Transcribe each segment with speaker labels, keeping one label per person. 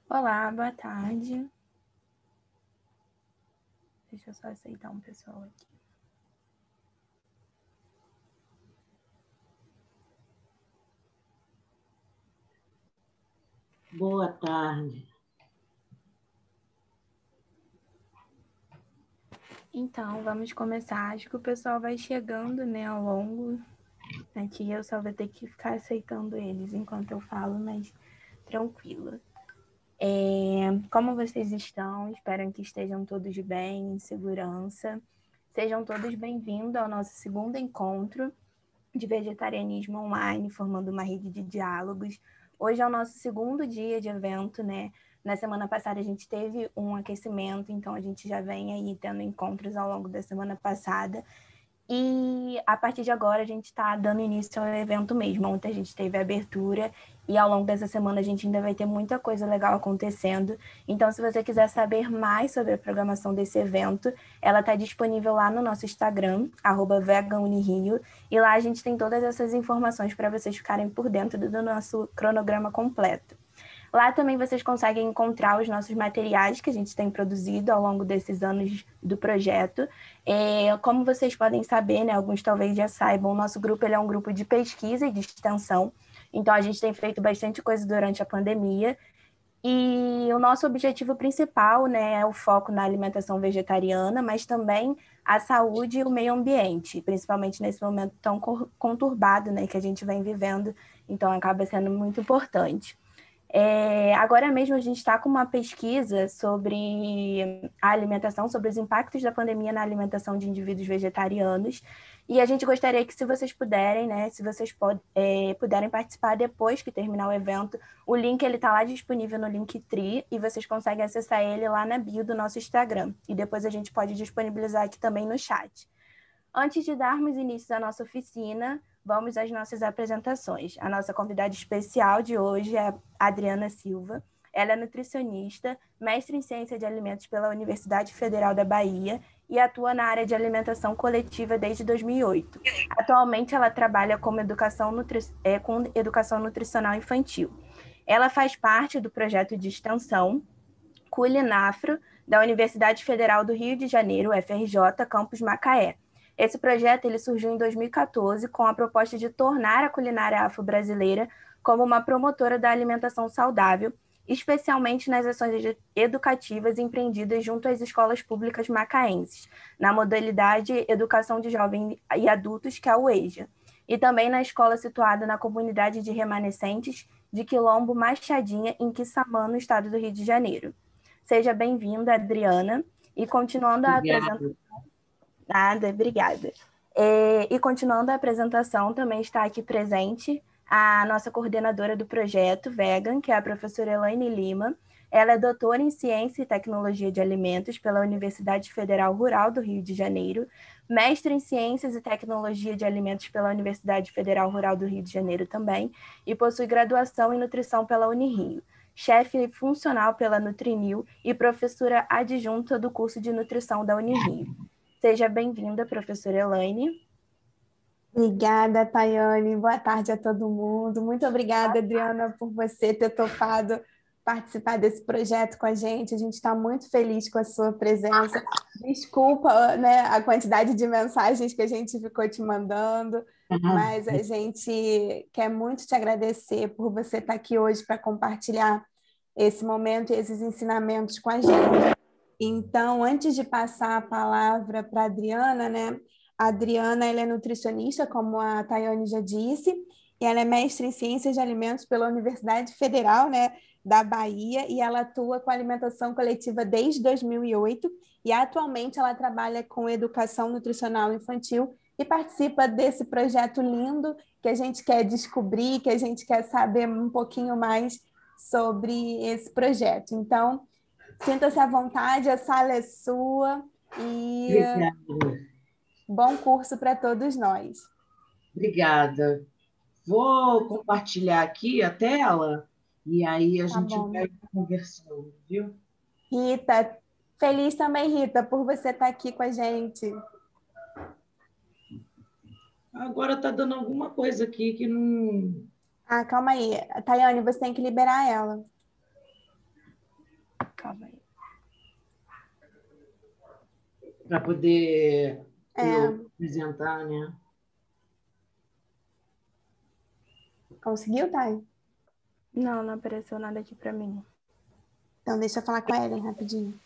Speaker 1: Olá, boa tarde. Deixa eu só aceitar um pessoal aqui.
Speaker 2: Boa tarde.
Speaker 1: Então, vamos começar. Acho que o pessoal vai chegando, né, ao longo. Aqui eu só vou ter que ficar aceitando eles enquanto eu falo, mas tranquilo. Como vocês estão? Espero que estejam todos bem, em segurança. Sejam todos bem-vindos ao nosso segundo encontro de vegetarianismo online, formando uma rede de diálogos. Hoje é o nosso segundo dia de evento, né? Na semana passada a gente teve um aquecimento, então a gente já vem aí tendo encontros ao longo da semana passada. E a partir de agora a gente está dando início ao evento mesmo. Ontem a gente teve a abertura e ao longo dessa semana a gente ainda vai ter muita coisa legal acontecendo. Então, se você quiser saber mais sobre a programação desse evento, ela está disponível lá no nosso Instagram, @veganunirio, e lá a gente tem todas essas informações para vocês ficarem por dentro do nosso cronograma completo. Lá também vocês conseguem encontrar os nossos materiais que a gente tem produzido ao longo desses anos do projeto. Como vocês podem saber, né, alguns talvez já saibam, o nosso grupo ele é um grupo de pesquisa e de extensão, então a gente tem feito bastante coisa durante a pandemia, e o nosso objetivo principal, né, é o foco na alimentação vegetariana, mas também a saúde e o meio ambiente, principalmente nesse momento tão conturbado, né, que a gente vem vivendo, então acaba sendo muito importante. Agora mesmo a gente está com uma pesquisa sobre a alimentação, sobre os impactos da pandemia na alimentação de indivíduos vegetarianos. E a gente gostaria que, se vocês puderem, né, se vocês puderem participar depois que terminar o evento, o link ele está lá disponível no Linktree e vocês conseguem acessar ele lá na bio do nosso Instagram. E depois a gente pode disponibilizar aqui também no chat. Antes de darmos início à nossa oficina, vamos às nossas apresentações. A nossa convidada especial de hoje é a Adriana Silva. Ela é nutricionista, mestre em Ciência de Alimentos pela Universidade Federal da Bahia e atua na área de alimentação coletiva desde 2008. Atualmente, ela trabalha com educação nutricional infantil. Ela faz parte do projeto de extensão Culinafro da Universidade Federal do Rio de Janeiro, UFRJ, campus Macaé. Esse projeto ele surgiu em 2014 com a proposta de tornar a culinária afro-brasileira como uma promotora da alimentação saudável, especialmente nas ações educativas empreendidas junto às escolas públicas macaenses, na modalidade Educação de Jovens e Adultos, que é o EJA, e também na escola situada na comunidade de remanescentes de Quilombo Machadinha, em Quissamã, no estado do Rio de Janeiro. Seja bem-vinda, Adriana. E continuando a apresentação...
Speaker 2: Obrigado.
Speaker 1: Nada, obrigada. E continuando a apresentação, também está aqui presente a nossa coordenadora do projeto Vegan, que é a professora Elaine Lima. Ela é doutora em Ciência e Tecnologia de Alimentos pela Universidade Federal Rural do Rio de Janeiro, mestre em Ciências e Tecnologia de Alimentos pela Universidade Federal Rural do Rio de Janeiro também, e possui graduação em Nutrição pela Unirio, chefe funcional pela Nutrinil e professora adjunta do curso de Nutrição da Unirio. Seja bem-vinda, professora Elaine.
Speaker 3: Obrigada, Tayane. Boa tarde a todo mundo. Muito obrigada, Adriana, por você ter topado participar desse projeto com a gente. A gente está muito feliz com a sua presença. Desculpa, né, a quantidade de mensagens que a gente ficou te mandando, mas a gente quer muito te agradecer por você estar aqui hoje para compartilhar esse momento e esses ensinamentos com a gente. Então, antes de passar a palavra para a Adriana, né? A Adriana, ela é nutricionista, como a Tayane já disse, e ela é mestre em Ciências de Alimentos pela Universidade Federal, né, da Bahia, e ela atua com alimentação coletiva desde 2008, e atualmente ela trabalha com educação nutricional infantil e participa desse projeto lindo que a gente quer descobrir, que a gente quer saber um pouquinho mais sobre esse projeto. Então, sinta-se à vontade, a sala é sua e
Speaker 2: Obrigada.
Speaker 3: bom curso para todos nós.
Speaker 2: Obrigada. Vou compartilhar aqui a tela e aí a
Speaker 3: Tá
Speaker 2: gente
Speaker 3: bom.
Speaker 2: vai conversando, viu?
Speaker 3: Rita, feliz também, Rita, por você estar aqui com a gente.
Speaker 2: Agora está dando alguma coisa aqui que não...
Speaker 3: Ah, calma aí. Tayane, você tem que liberar ela.
Speaker 1: Calma aí.
Speaker 2: Para poder eu apresentar, né?
Speaker 3: Conseguiu, Thay?
Speaker 1: Não, não apareceu nada aqui para mim.
Speaker 3: Então, deixa eu falar com a Ellen rapidinho.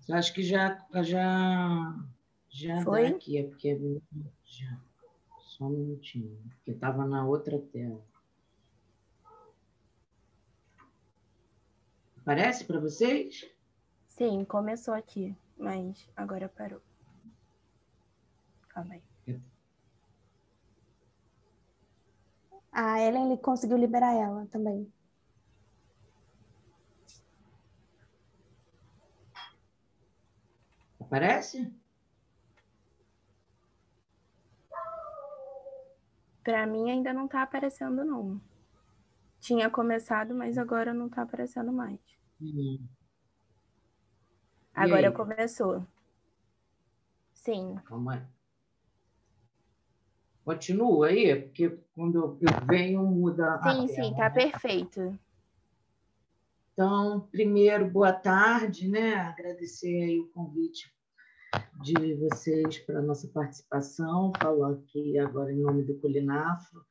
Speaker 2: Eu acho que já dá
Speaker 1: Foi?
Speaker 2: aqui, é porque já. Só um minutinho, porque estava na outra tela. Aparece para vocês?
Speaker 1: Sim, começou aqui, mas agora parou. Calma aí.
Speaker 3: A Ellen ele conseguiu liberar ela também.
Speaker 2: Aparece?
Speaker 1: Para mim ainda não está aparecendo, não. Tinha começado, mas agora não está aparecendo mais. Agora começou. Sim.
Speaker 2: Calma aí. Continua aí, porque quando eu venho, muda a tela.
Speaker 1: Sim, tá perfeito.
Speaker 2: Então, primeiro, boa tarde, né? Agradecer aí o convite de vocês para a nossa participação, falar aqui agora em nome do Culinafro,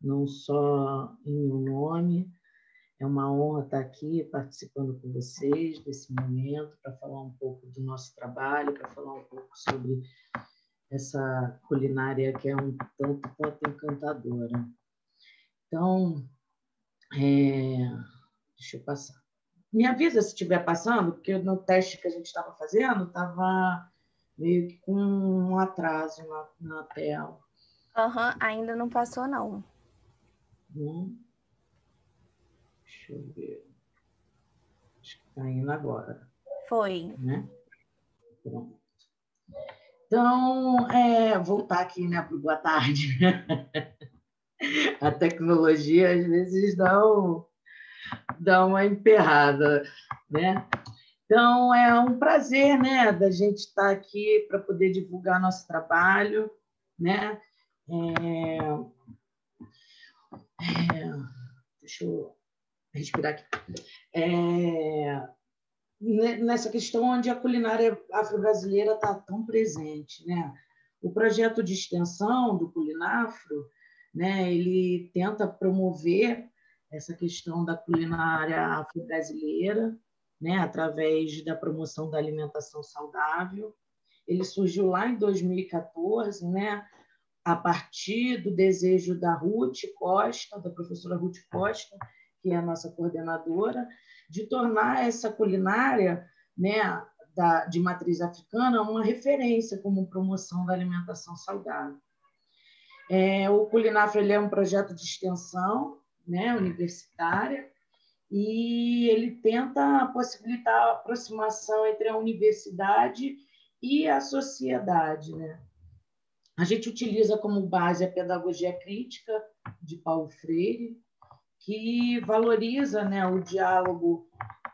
Speaker 2: não só em meu nome. É uma honra estar aqui participando com vocês desse momento para falar um pouco do nosso trabalho, para falar um pouco sobre essa culinária que é um tanto quanto encantadora. Então, deixa eu passar. Me avisa se estiver passando, porque no teste que a gente estava fazendo, estava meio que com um atraso na tela.
Speaker 1: Ainda não passou, não.
Speaker 2: Deixa eu ver. Acho que está indo agora.
Speaker 1: Foi.
Speaker 2: Né? Pronto. Então, voltar aqui, né, para o boa tarde. A tecnologia, às vezes, dá uma emperrada, né? Então, é um prazer, né, da gente estar aqui para poder divulgar nosso trabalho, né? Deixa eu respirar aqui. Nessa questão onde a culinária afro-brasileira está tão presente, né? O projeto de extensão do Culinafro, né, ele tenta promover essa questão da culinária afro-brasileira, né, através da promoção da alimentação saudável. Ele surgiu lá em 2014, né, a partir do desejo da Ruth Costa, da professora Ruth Costa, que é a nossa coordenadora, de tornar essa culinária, né, de matriz africana uma referência como promoção da alimentação saudável. O Culinafro ele é um projeto de extensão, né, universitária, e ele tenta possibilitar a aproximação entre a universidade e a sociedade, né? A gente utiliza como base a pedagogia crítica de Paulo Freire, que valoriza, né, o diálogo,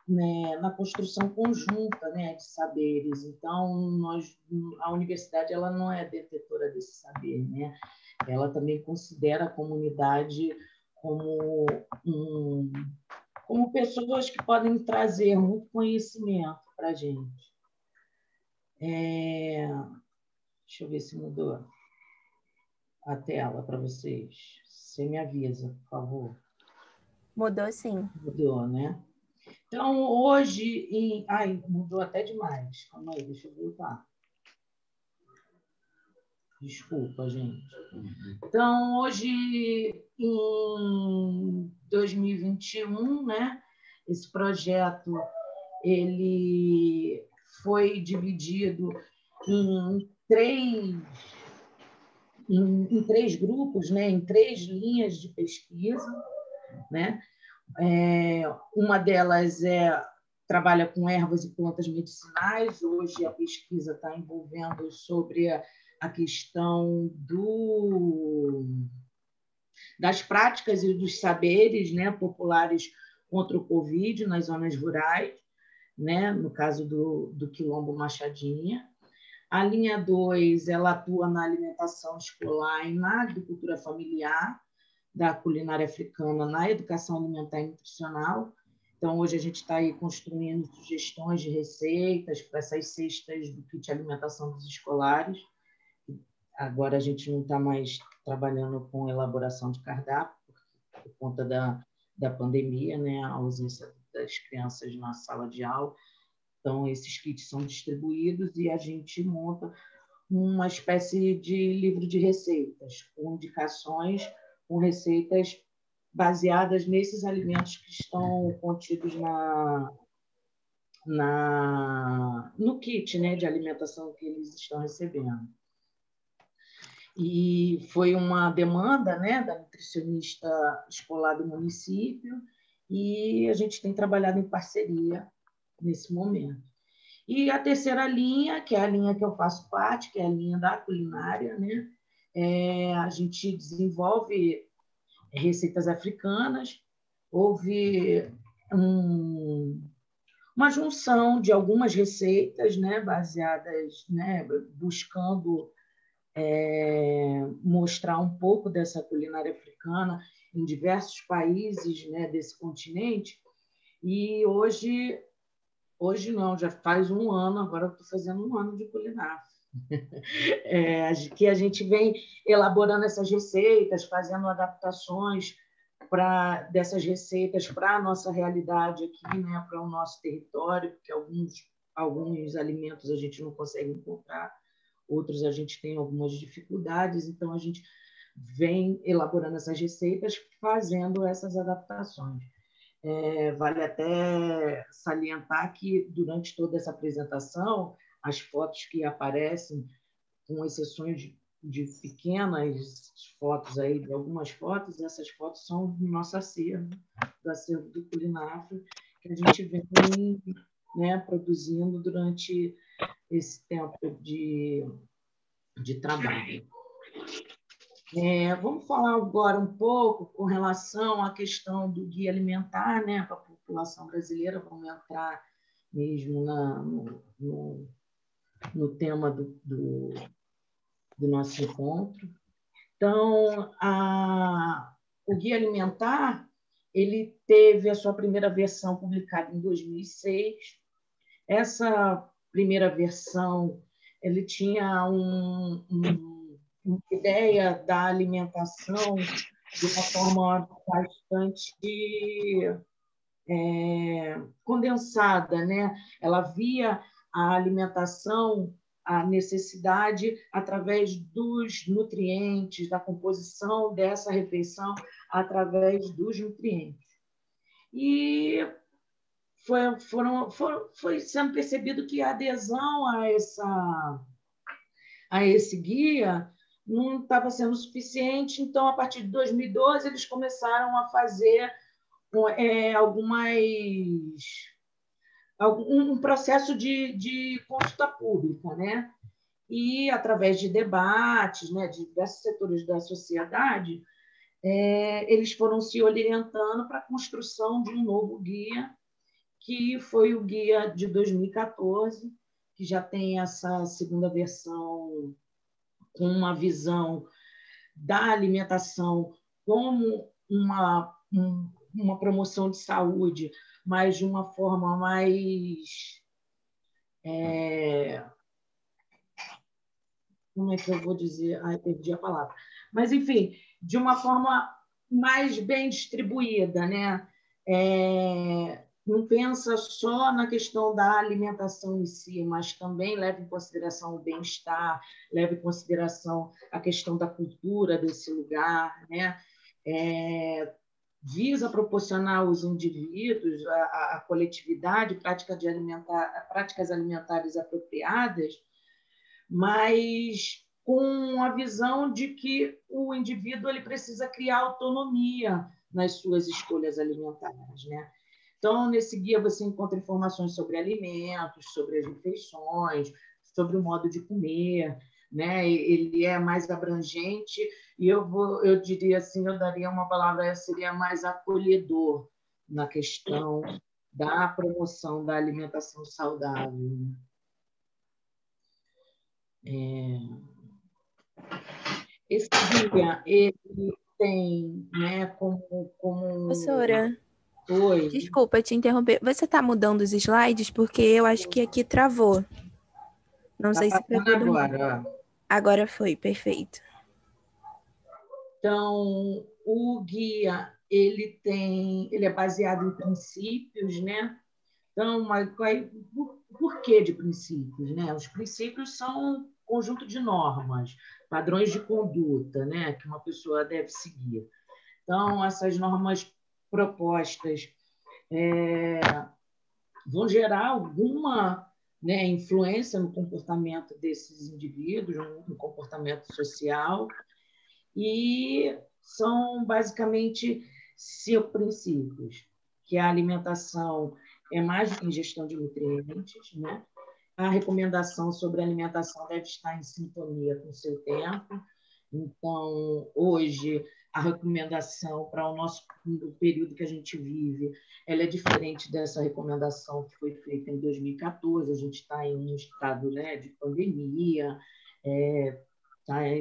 Speaker 2: né, na construção conjunta, né, de saberes. Então, a universidade ela não é detetora desse saber, né? Ela também considera a comunidade como pessoas que podem trazer muito conhecimento para a gente. Deixa eu ver se mudou a tela para vocês. Você me avisa, por favor.
Speaker 1: Mudou, sim.
Speaker 2: Mudou, né? Então, hoje... Ai, mudou até demais. Calma aí, deixa eu voltar. Desculpa, gente. Então, hoje, em 2021, né, esse projeto ele foi dividido em três grupos, né, em 3 linhas de pesquisa, né? Uma delas trabalha com ervas e plantas medicinais. Hoje a pesquisa está envolvendo sobre a questão das práticas e dos saberes, né, populares contra o Covid nas zonas rurais, né, no caso do Quilombo Machadinha. A linha 2, ela atua na alimentação escolar e na agricultura familiar, da culinária africana na educação alimentar e nutricional. Então, hoje a gente está aí construindo sugestões de receitas para essas cestas do kit alimentação dos escolares. Agora a gente não está mais trabalhando com elaboração de cardápio, por conta da pandemia, né? A ausência das crianças na sala de aula. Então, esses kits são distribuídos e a gente monta uma espécie de livro de receitas, com indicações, com receitas baseadas nesses alimentos que estão contidos no kit, né, de alimentação que eles estão recebendo. E foi uma demanda, né, da nutricionista escolar do município, e a gente tem trabalhado em parceria nesse momento. E a terceira linha, que é a linha que eu faço parte, que é a linha da culinária, né? A gente desenvolve receitas africanas. Houve uma junção de algumas receitas, né, baseadas, né, buscando mostrar um pouco dessa culinária africana em diversos países, né, desse continente. E hoje não, já faz um ano, agora eu estou fazendo um ano de culinária. Que a gente vem elaborando essas receitas, fazendo adaptações dessas receitas para a nossa realidade aqui, né, para o nosso território, porque alguns alimentos a gente não consegue encontrar, outros a gente tem algumas dificuldades, então a gente vem elaborando essas receitas, fazendo essas adaptações. Vale até salientar que, durante toda essa apresentação, as fotos que aparecem, com exceções de pequenas fotos, aí, de algumas fotos, essas fotos são do nosso acervo, do acervo do Culináfrio, que a gente vem, né, produzindo durante esse tempo de trabalho. Vamos falar agora um pouco com relação à questão do guia alimentar, né, para a população brasileira. Vamos entrar mesmo no tema do nosso encontro. Então, o guia alimentar, ele teve a sua primeira versão publicada em 2006. Essa primeira versão, ele tinha uma ideia da alimentação de uma forma bastante condensada, né? Ela via a alimentação, a necessidade através dos nutrientes, da composição dessa refeição através dos nutrientes. E foi sendo percebido que a adesão a esse guia não estava sendo suficiente, então, a partir de 2012, eles começaram a fazer um processo de consulta pública, né? E, através de debates, né, de diversos setores da sociedade, eles foram se orientando para a construção de um novo guia, que foi o guia de 2014, que já tem essa segunda versão com uma visão da alimentação como uma promoção de saúde, mas de uma forma mais... como é que eu vou dizer? Ai, perdi a palavra. Mas, enfim, de uma forma mais bem distribuída, né? Não pensa só na questão da alimentação em si, mas também leva em consideração o bem-estar, leva em consideração a questão da cultura desse lugar, né? Visa proporcionar aos indivíduos, à coletividade, práticas alimentares apropriadas, mas com a visão de que o indivíduo ele precisa criar autonomia nas suas escolhas alimentares, né? Então, nesse guia você encontra informações sobre alimentos, sobre as refeições, sobre o modo de comer, né? Ele é mais abrangente e eu diria assim, eu daria uma palavra, seria mais acolhedor na questão da promoção da alimentação saudável. Esse guia, ele tem, né, como...
Speaker 1: Professora,
Speaker 2: Oi.
Speaker 1: desculpa te interromper. Você está mudando os slides? Porque eu acho que aqui travou. Não sei se para todo mundo.
Speaker 2: Agora.
Speaker 1: Agora foi, perfeito.
Speaker 2: Então, o guia, ele é baseado em princípios, né? Então, por que de princípios, né? Os princípios são um conjunto de normas, padrões de conduta, né, que uma pessoa deve seguir. Então, essas normas propostas vão gerar alguma, né, influência no comportamento desses indivíduos, no comportamento social, e são basicamente 5 princípios, que a alimentação é mais do que ingestão de nutrientes, né? A recomendação sobre a alimentação deve estar em sintonia com o seu tempo. Então, hoje, a recomendação para o período que a gente vive, ela é diferente dessa recomendação que foi feita em 2014. A gente está em um estado, né, de pandemia,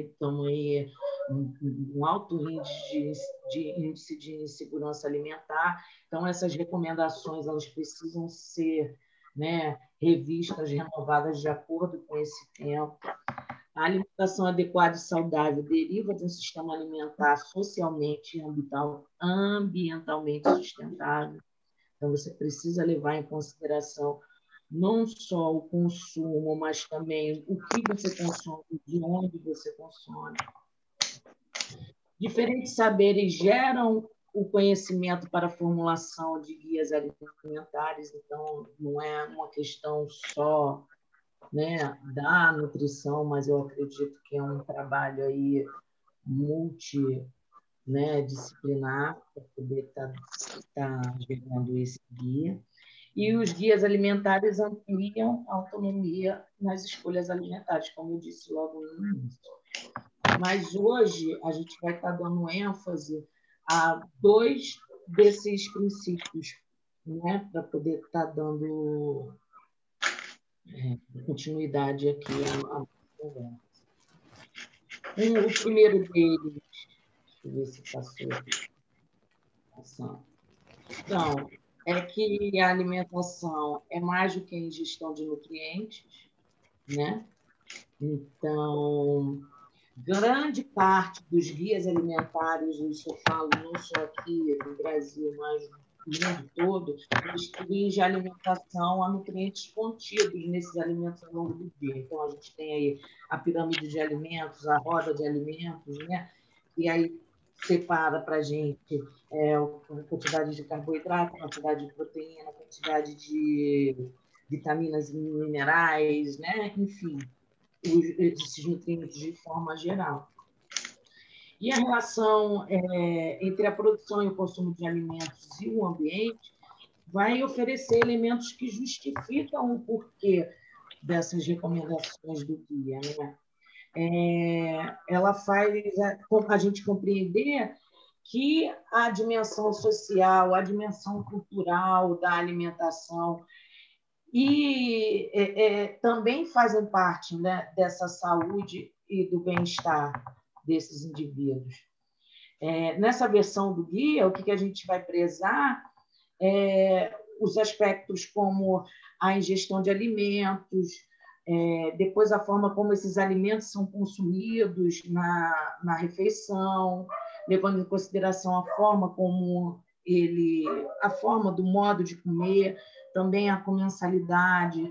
Speaker 2: estamos aí um alto índice de insegurança alimentar. Então, essas recomendações elas precisam ser, né, revistas, renovadas de acordo com esse tempo. A alimentação adequada e saudável deriva de um sistema alimentar socialmente e ambientalmente sustentável. Então, você precisa levar em consideração não só o consumo, mas também o que você consome, de onde você consome. Diferentes saberes geram o conhecimento para a formulação de guias alimentares, então não é uma questão só, né, da nutrição, mas eu acredito que é um trabalho aí disciplinar para poder estar gerando esse guia. E os guias alimentares ampliam a autonomia nas escolhas alimentares, como eu disse logo no início. Mas hoje a gente vai estar dando ênfase a 2 desses princípios, né, para poder estar dando continuidade aqui à conversa. O primeiro deles, deixa eu ver se passou. Então, é que a alimentação é mais do que a ingestão de nutrientes, né? Então, grande parte dos guias alimentares, isso eu falo não só aqui no Brasil, mas no mundo todo, restringe a alimentação a nutrientes contidos nesses alimentos ao longo do dia. Então, a gente tem aí a pirâmide de alimentos, a roda de alimentos, né? E aí separa para a gente a quantidade de carboidrato, a quantidade de proteína, a quantidade de vitaminas e minerais, né? Enfim, esses nutrientes de forma geral. E a relação entre a produção e o consumo de alimentos e o ambiente vai oferecer elementos que justificam o porquê dessas recomendações do guia, né? Ela faz a gente compreender que a dimensão social, a dimensão cultural da alimentação e também fazem parte, né, dessa saúde e do bem-estar desses indivíduos. Nessa versão do guia, o que a gente vai prezar os aspectos como a ingestão de alimentos, depois a forma como esses alimentos são consumidos na refeição, levando em consideração a forma do modo de comer, também a comensalidade,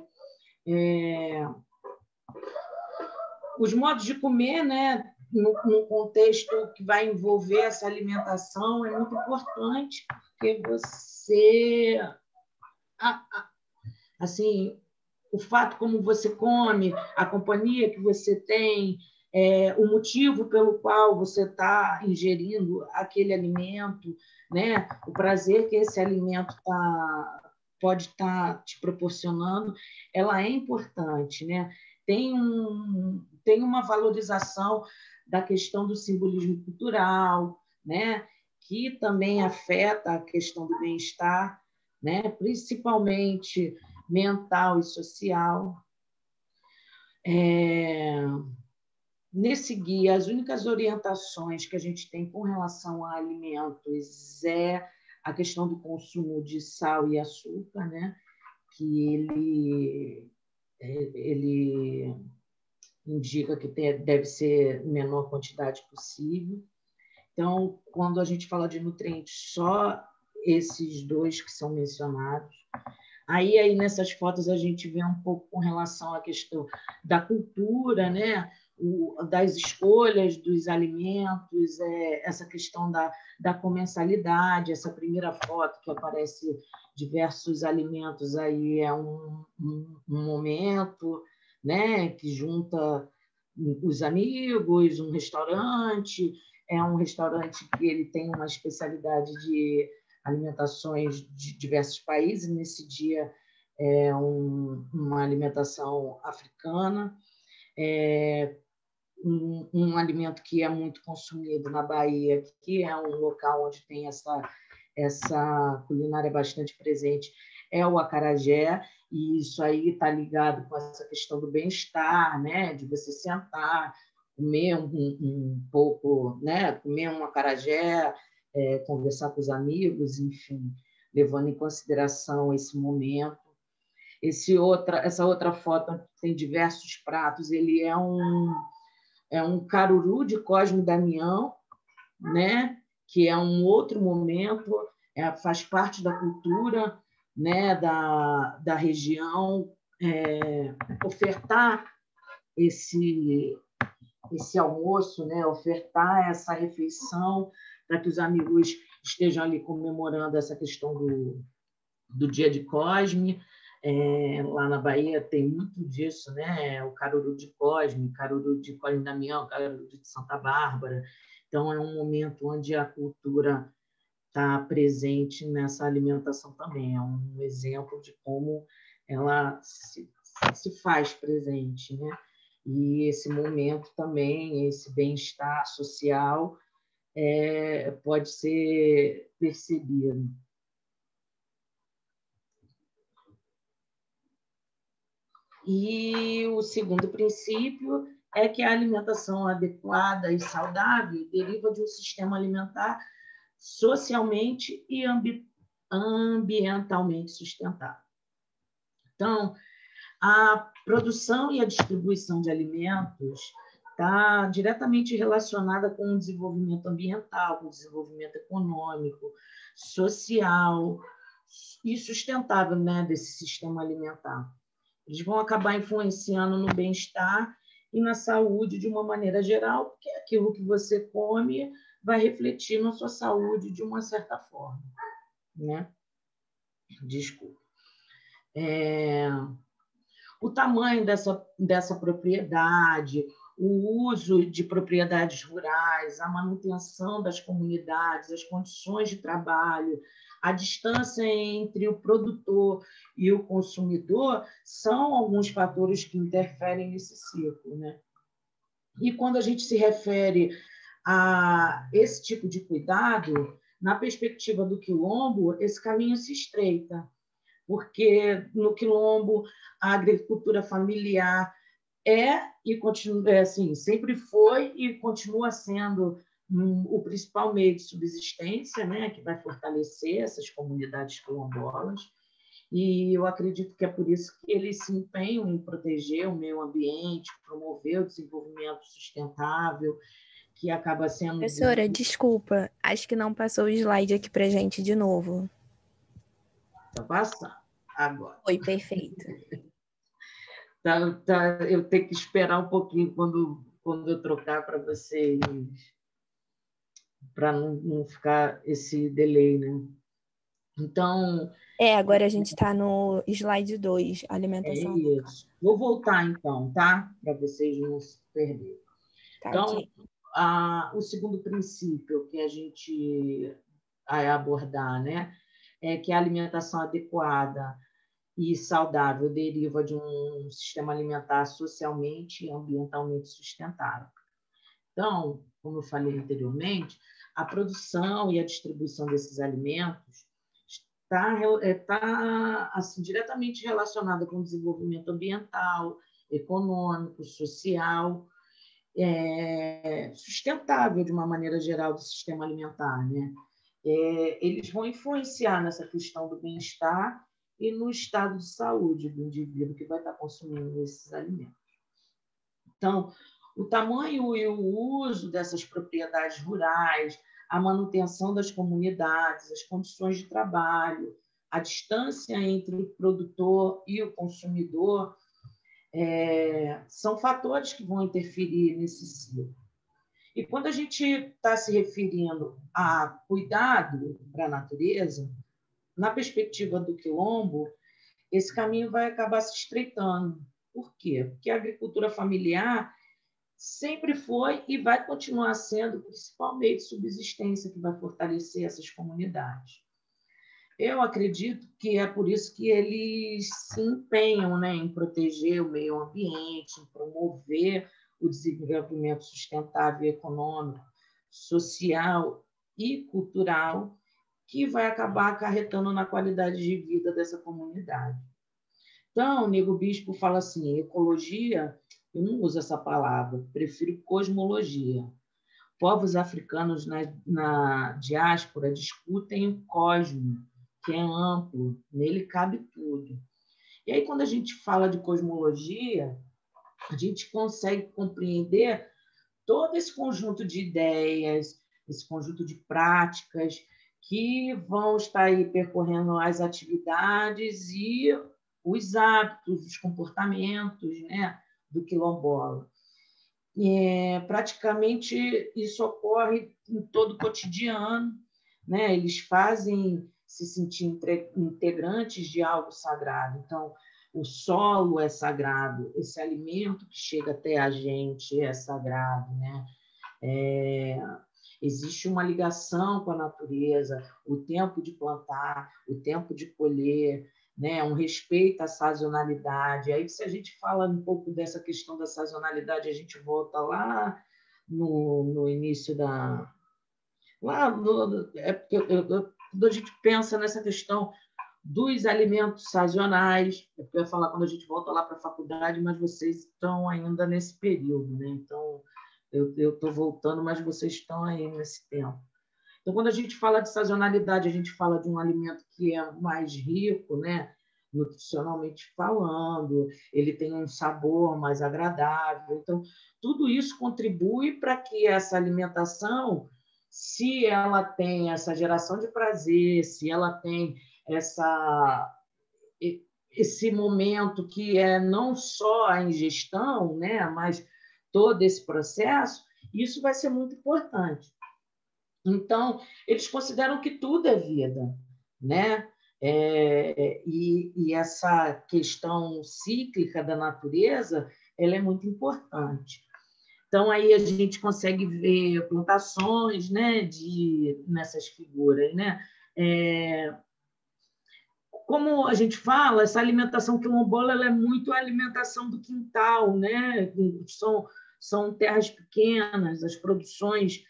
Speaker 2: os modos de comer, né, no contexto que vai envolver essa alimentação, é muito importante, porque você, assim, o fato como você come, a companhia que você tem, o motivo pelo qual você está ingerindo aquele alimento, né? O prazer que esse alimento pode estar te proporcionando, ela é importante, né? Tem tem uma valorização da questão do simbolismo cultural, né? Que também afeta a questão do bem-estar, né? Principalmente mental e social. Nesse guia, as únicas orientações que a gente tem com relação a alimentos é a questão do consumo de sal e açúcar, né? Que ele indica que deve ser menor quantidade possível. Então, quando a gente fala de nutrientes, só esses dois que são mencionados. Aí nessas fotos a gente vê um pouco com relação à questão da cultura, né? Das escolhas dos alimentos, essa questão da comensalidade. Essa primeira foto que aparece diversos alimentos aí é um momento, né? Que junta os amigos, um restaurante. É um restaurante que ele tem uma especialidade de alimentações de diversos países. Nesse dia é uma alimentação africana, um alimento que é muito consumido na Bahia, que é um local onde tem essa culinária bastante presente, é o acarajé, e isso aí está ligado com essa questão do bem-estar, né? De você sentar, comer um pouco, né? Comer um acarajé, conversar com os amigos, enfim, levando em consideração esse momento. Essa outra foto tem diversos pratos, ele é um caruru de Cosme e Damião, né? Que é um outro momento, faz parte da cultura, né? da região, ofertar esse almoço, né? Ofertar essa refeição para que os amigos estejam ali comemorando essa questão do dia de Cosme. Lá na Bahia tem muito disso, né? O caruru de Cosme Damião, caruru de Santa Bárbara. Então, é um momento onde a cultura está presente nessa alimentação também. É um exemplo de como ela se faz presente, né? E esse momento também, esse bem-estar social, pode ser percebido. E o segundo princípio é que a alimentação adequada e saudável deriva de um sistema alimentar socialmente e ambientalmente sustentável. Então, a produção e a distribuição de alimentos está diretamente relacionada com o desenvolvimento ambiental, com o desenvolvimento econômico, social e sustentável, né, desse sistema alimentar. Eles vão acabar influenciando no bem-estar e na saúde de uma maneira geral, porque aquilo que você come vai refletir na sua saúde de uma certa forma, né? Desculpa. O tamanho dessa propriedade, o uso de propriedades rurais, a manutenção das comunidades, as condições de trabalho, a distância entre o produtor e o consumidor são alguns fatores que interferem nesse ciclo, né? E quando a gente se refere a esse tipo de cuidado, na perspectiva do quilombo, esse caminho se estreita, porque no quilombo a agricultura familiar e continua, assim, sempre foi e continua sendo o principal meio de subsistência, né, que vai fortalecer essas comunidades quilombolas. E eu acredito que é por isso que eles se empenham em proteger o meio ambiente, promover o desenvolvimento sustentável, que acaba sendo...
Speaker 1: Professora, desculpa, acho que não passou o slide aqui para gente de novo.
Speaker 2: Está passando agora.
Speaker 1: Foi, perfeito.
Speaker 2: Eu tenho que esperar um pouquinho quando eu trocar para vocês, para não ficar esse delay, né? Então...
Speaker 1: agora a gente está no slide 2, alimentação.
Speaker 2: Isso. Vou voltar, então, tá? Para vocês não se perderem.
Speaker 1: Tá,
Speaker 2: então,
Speaker 1: okay.
Speaker 2: O segundo princípio que a gente vai abordar, né, é que a alimentação adequada e saudável deriva de um sistema alimentar socialmente e ambientalmente sustentável. Então, como eu falei anteriormente, a produção e a distribuição desses alimentos está assim, diretamente relacionada com o desenvolvimento ambiental, econômico, social, sustentável de uma maneira geral do sistema alimentar, né? Eles vão influenciar nessa questão do bem-estar e no estado de saúde do indivíduo que vai estar consumindo esses alimentos. Então, o tamanho e o uso dessas propriedades rurais, a manutenção das comunidades, as condições de trabalho, a distância entre o produtor e o consumidor, são fatores que vão interferir nesse ciclo. E quando a gente está se referindo a cuidado para a natureza, na perspectiva do quilombo, esse caminho vai acabar se estreitando. Por quê? Porque a agricultura familiar sempre foi e vai continuar sendo o principal meio de subsistência que vai fortalecer essas comunidades. Eu acredito que é por isso que eles se empenham, né, em proteger o meio ambiente, em promover o desenvolvimento sustentável econômico, social e cultural, que vai acabar acarretando na qualidade de vida dessa comunidade. Então, o Nego Bispo fala assim, ecologia, eu não uso essa palavra, prefiro cosmologia. Povos africanos na diáspora discutem o cosmo, que é amplo, nele cabe tudo. E aí, quando a gente fala de cosmologia, a gente consegue compreender todo esse conjunto de ideias, esse conjunto de práticas que vão estar aí percorrendo as atividades e os hábitos, os comportamentos, né, do quilombola. Praticamente isso ocorre em todo o cotidiano, né? Eles fazem se sentir integrantes de algo sagrado. Então, o solo é sagrado, esse alimento que chega até a gente é sagrado, né? Existe uma ligação com a natureza, o tempo de plantar, o tempo de colher, né? Um respeito à sazonalidade. Aí, se a gente fala um pouco dessa questão da sazonalidade, a gente volta lá no início da... porque quando a gente pensa nessa questão dos alimentos sazonais, porque eu ia falar quando a gente volta lá para a faculdade, mas vocês estão ainda nesse período, né? Então, eu estou voltando, mas vocês estão aí nesse tempo. Então, quando a gente fala de sazonalidade, a gente fala de um alimento que é mais rico, né? Nutricionalmente falando, ele tem um sabor mais agradável. Então, tudo isso contribui para que essa alimentação, se ela tem essa geração de prazer, se ela tem esse momento que é não só a ingestão, né? Mas todo esse processo, isso vai ser muito importante. Então, eles consideram que tudo é vida, né? E essa questão cíclica da natureza, ela é muito importante. Então, aí a gente consegue ver plantações, né, nessas figuras, né? Como a gente fala, essa alimentação quilombola ela é muito a alimentação do quintal, né? São terras pequenas, as produções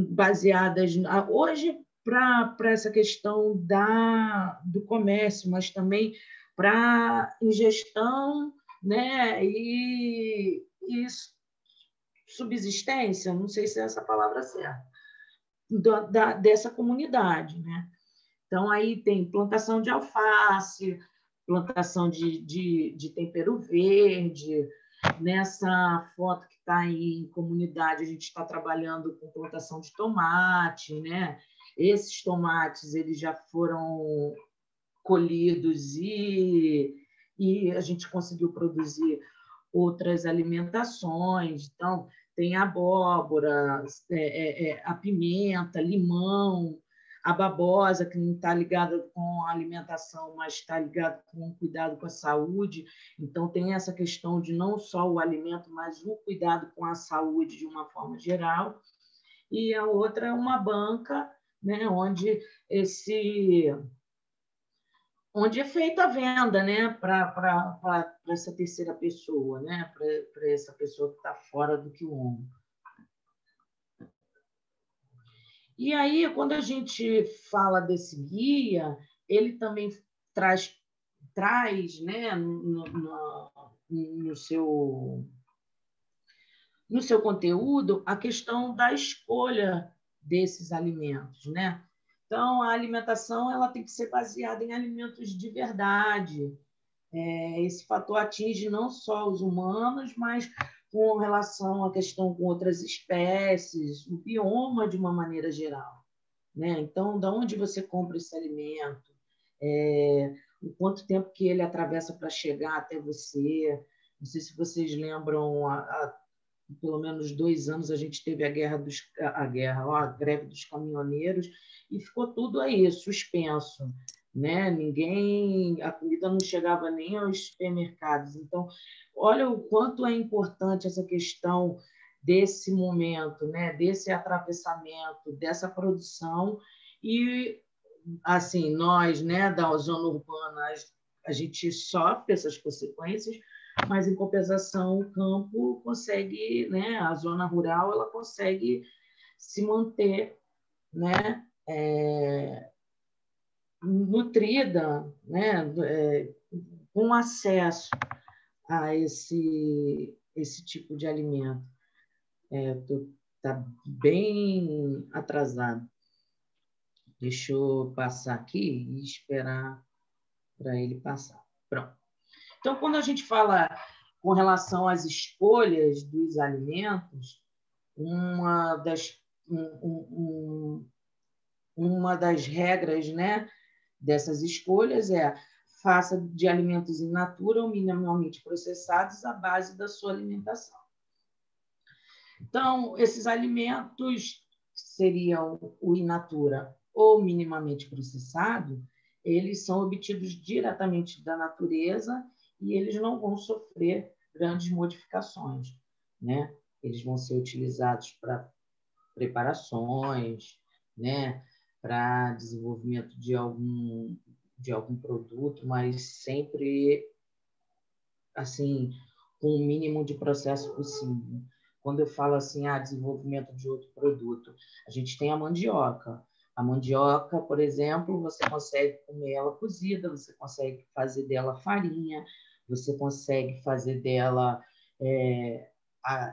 Speaker 2: baseadas hoje para essa questão do comércio, mas também para ingestão, né, e subsistência, não sei se é essa palavra certa, dessa comunidade, né? Então, aí tem plantação de alface, plantação de tempero verde. Nessa foto que está aí em comunidade, a gente está trabalhando com plantação de tomate, né? Esses tomates eles já foram colhidos e a gente conseguiu produzir outras alimentações. Então, tem abóbora, a pimenta, limão, a babosa, que não está ligada com a alimentação, mas está ligada com o cuidado com a saúde. Então, tem essa questão de não só o alimento, mas o cuidado com a saúde de uma forma geral. E a outra é uma banca, né, onde onde é feita a venda, né, para essa terceira pessoa, né, para essa pessoa que está fora do quilombo. E aí, quando a gente fala desse guia, ele também traz né, no seu conteúdo a questão da escolha desses alimentos, né? Então, a alimentação ela tem que ser baseada em alimentos de verdade. Esse fator atinge não só os humanos, mas com relação à questão com outras espécies, o bioma de uma maneira geral, né? Então, de onde você compra esse alimento? O quanto tempo que ele atravessa para chegar até você? Não sei se vocês lembram, há pelo menos 2 anos a gente teve a greve dos caminhoneiros e ficou tudo aí suspenso, né? A comida não chegava nem aos supermercados. Então, olha o quanto é importante essa questão desse momento, né? Desse atravessamento, dessa produção e assim nós, né, da zona urbana, a gente sofre essas consequências, mas em compensação o campo consegue, né, a zona rural ela consegue se manter, né, nutrida, né, com acesso a esse tipo de alimento. Tá bem atrasado. Deixa eu passar aqui e esperar para ele passar. Pronto. Então, quando a gente fala com relação às escolhas dos alimentos, uma das regras, né, dessas escolhas faça de alimentos in natura ou minimamente processados a base da sua alimentação. Então, esses alimentos seriam o in natura ou minimamente processado, eles são obtidos diretamente da natureza e eles não vão sofrer grandes modificações, né? Eles vão ser utilizados para preparações, né? Para desenvolvimento de algum produto, mas sempre assim com o mínimo de processo possível. Quando eu falo assim, desenvolvimento de outro produto, a gente tem a mandioca. A mandioca, por exemplo, você consegue comer ela cozida, você consegue fazer dela farinha, você consegue fazer dela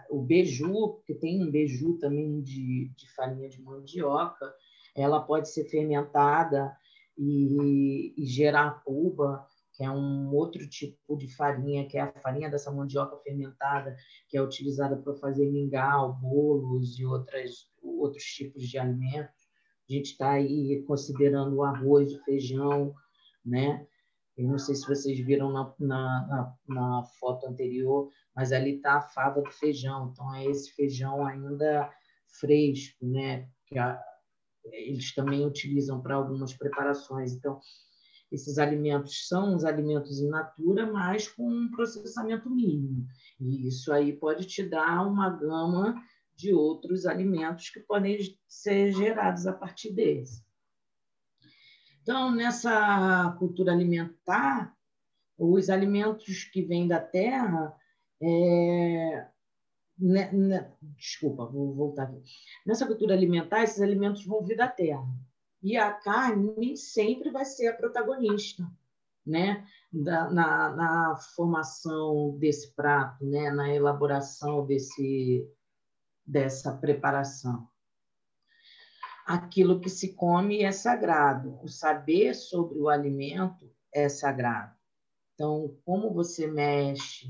Speaker 2: o beiju, porque tem um beiju também de farinha de mandioca. Ela pode ser fermentada e gerar polpa, que é um outro tipo de farinha, que é a farinha dessa mandioca fermentada, que é utilizada para fazer mingau, bolos e outros tipos de alimentos. A gente está aí considerando o arroz, o feijão, né? Eu não sei se vocês viram na foto anterior, mas ali está a fava do feijão. Então, é esse feijão ainda fresco, né? Que eles também utilizam para algumas preparações. Então, esses alimentos são os alimentos in natura, mas com um processamento mínimo. E isso aí pode te dar uma gama de outros alimentos que podem ser gerados a partir deles. Então, nessa cultura alimentar, os alimentos que vêm da terra... Desculpa, vou voltar aqui. Nessa cultura alimentar, esses alimentos vão vir da terra. E a carne nem sempre vai ser a protagonista, né? Na formação desse prato, né? Na elaboração dessa preparação. Aquilo que se come é sagrado. O saber sobre o alimento é sagrado. Então, como você mexe,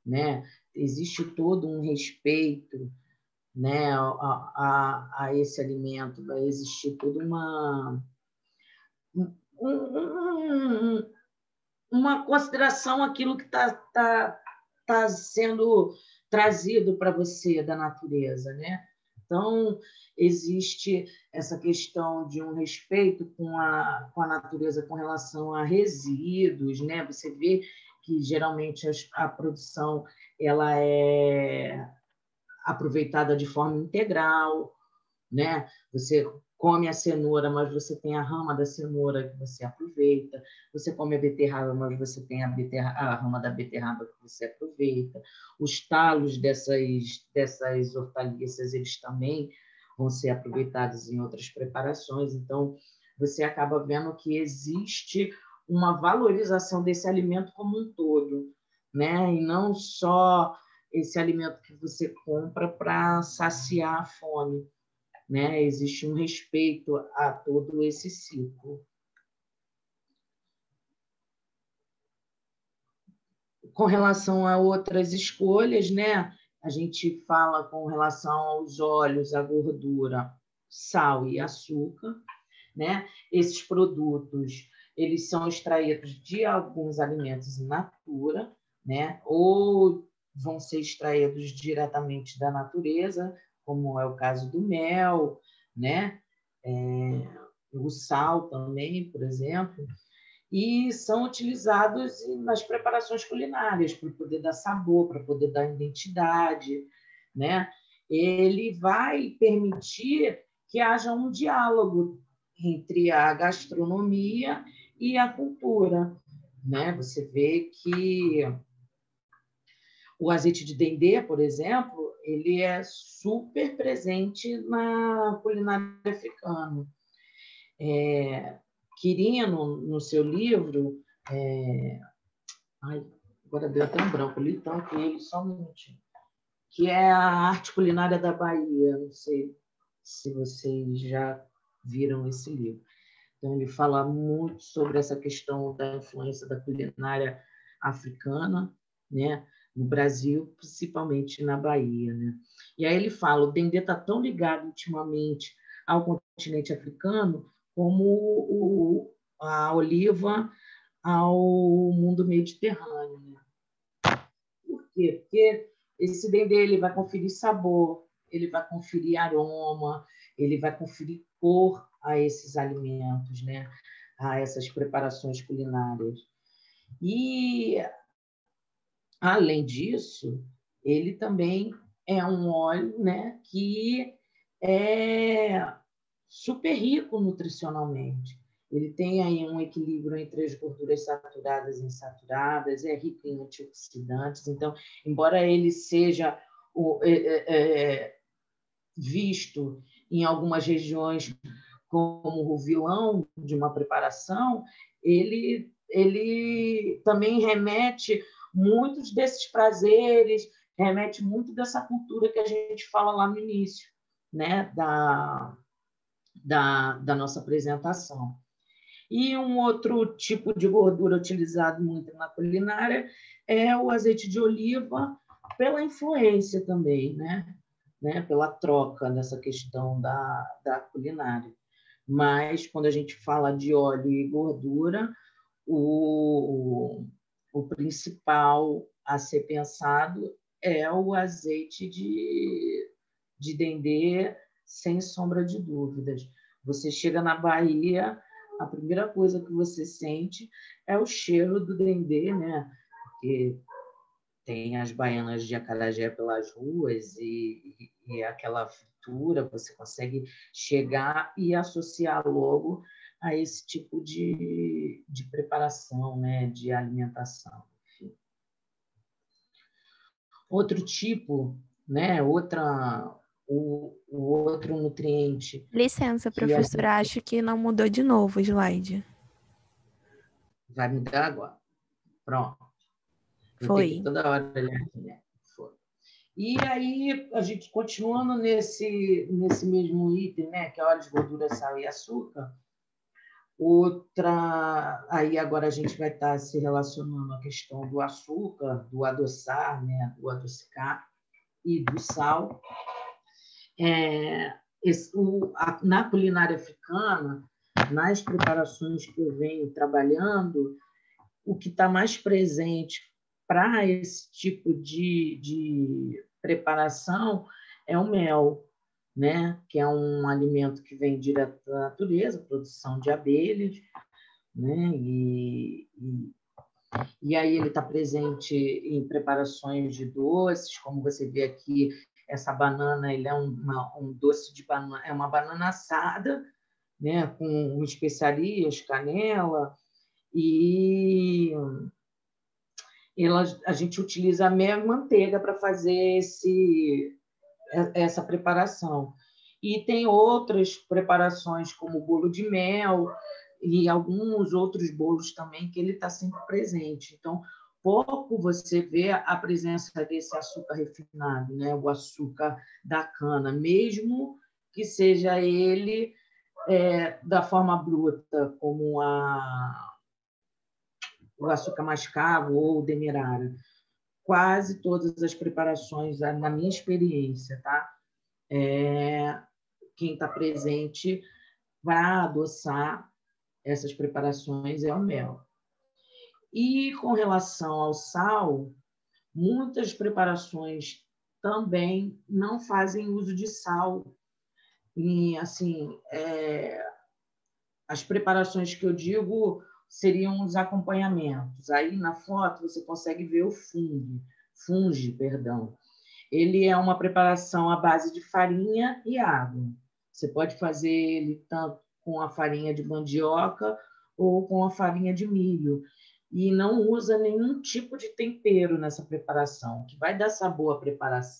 Speaker 2: né? Existe todo um respeito, né, a esse alimento, vai existir toda uma consideração àquilo que tá sendo trazido para você da natureza, né? Então, existe essa questão de um respeito com a natureza com relação a resíduos, né? Você vê que, geralmente, a produção ela é aproveitada de forma integral, né? Você come a cenoura, mas você tem a rama da cenoura que você aproveita. Você come a beterraba, mas você tem a rama da beterraba que você aproveita. Os talos dessas hortaliças, eles também vão ser aproveitados em outras preparações. Então, você acaba vendo que existe uma valorização desse alimento como um todo, né? E não só esse alimento que você compra para saciar a fome, né? Existe um respeito a todo esse ciclo. Com relação a outras escolhas, né? A gente fala com relação aos óleos, a gordura, sal e açúcar, né? Esses produtos, eles são extraídos de alguns alimentos in natura, né? Ou vão ser extraídos diretamente da natureza, como é o caso do mel, né? O sal também, por exemplo, e são utilizados nas preparações culinárias para poder dar sabor, para poder dar identidade, né? Ele vai permitir que haja um diálogo entre a gastronomia e a cultura, né? Você vê que o azeite de dendê, por exemplo, ele é super presente na culinária africana. Quirino, no seu livro, agora deu até um branco, li tanto ele, só um minutinho, que é a arte culinária da Bahia, não sei se vocês já viram esse livro. Então, ele fala muito sobre essa questão da influência da culinária africana, né, no Brasil, principalmente na Bahia, né? E aí ele fala, o dendê está tão ligado ultimamente ao continente africano como a oliva ao mundo mediterrâneo, né? Por quê? Porque esse dendê ele vai conferir sabor, ele vai conferir aroma, ele vai conferir cor a esses alimentos, né? A essas preparações culinárias. E, além disso, ele também é um óleo, né, que é super rico nutricionalmente. Ele tem aí um equilíbrio entre as gorduras saturadas e insaturadas, é rico em antioxidantes. Então, embora ele seja visto em algumas regiões como o vilão de uma preparação, ele também remete muitos desses prazeres, remete muito dessa cultura que a gente fala lá no início, né, da nossa apresentação. E um outro tipo de gordura utilizado muito na culinária é o azeite de oliva, pela influência também, né? Pela troca nessa questão da culinária. Mas, quando a gente fala de óleo e gordura, o principal a ser pensado é o azeite de dendê, sem sombra de dúvidas. Você chega na Bahia, a primeira coisa que você sente é o cheiro do dendê, né? Porque tem as baianas de acarajé pelas ruas e aquela fritura, você consegue chegar e associar logo a esse tipo de preparação, né? De alimentação. Enfim. Outro tipo, né? O outro nutriente.
Speaker 1: Licença, professora, acho que não mudou de novo o slide.
Speaker 2: Vai mudar agora. Pronto. Eu
Speaker 1: Foi.
Speaker 2: tenho que toda hora olhar aqui, né? Foi. E aí, a gente continuando nesse mesmo item, né? Que é óleo de gordura, sal e açúcar. Aí agora a gente vai estar se relacionando à questão do açúcar, do adoçar, né? Do adocicar e do sal. Na culinária africana, nas preparações que eu venho trabalhando, o que está mais presente para esse tipo de preparação é o mel, né? Que é um alimento que vem direto da natureza, produção de abelhas, né? E aí ele está presente em preparações de doces, como você vê aqui, essa banana, ele é um doce de banana, é uma banana assada, né, com especiarias, canela, e a gente utiliza a mesma manteiga para fazer essa preparação. E tem outras preparações, como o bolo de mel e alguns outros bolos também, que ele está sempre presente. Então, pouco você vê a presença desse açúcar refinado, né? O açúcar da cana, mesmo que seja ele da forma bruta, como o açúcar mascavo ou o demerara. Quase todas as preparações, na minha experiência, tá? Quem está presente para adoçar essas preparações é o mel. E com relação ao sal, muitas preparações também não fazem uso de sal. E, assim, as preparações que eu digo seriam os acompanhamentos. Aí, na foto, você consegue ver o fungi, perdão. Ele é uma preparação à base de farinha e água. Você pode fazer ele tanto com a farinha de mandioca ou com a farinha de milho. E não usa nenhum tipo de tempero nessa preparação. O que vai dar sabor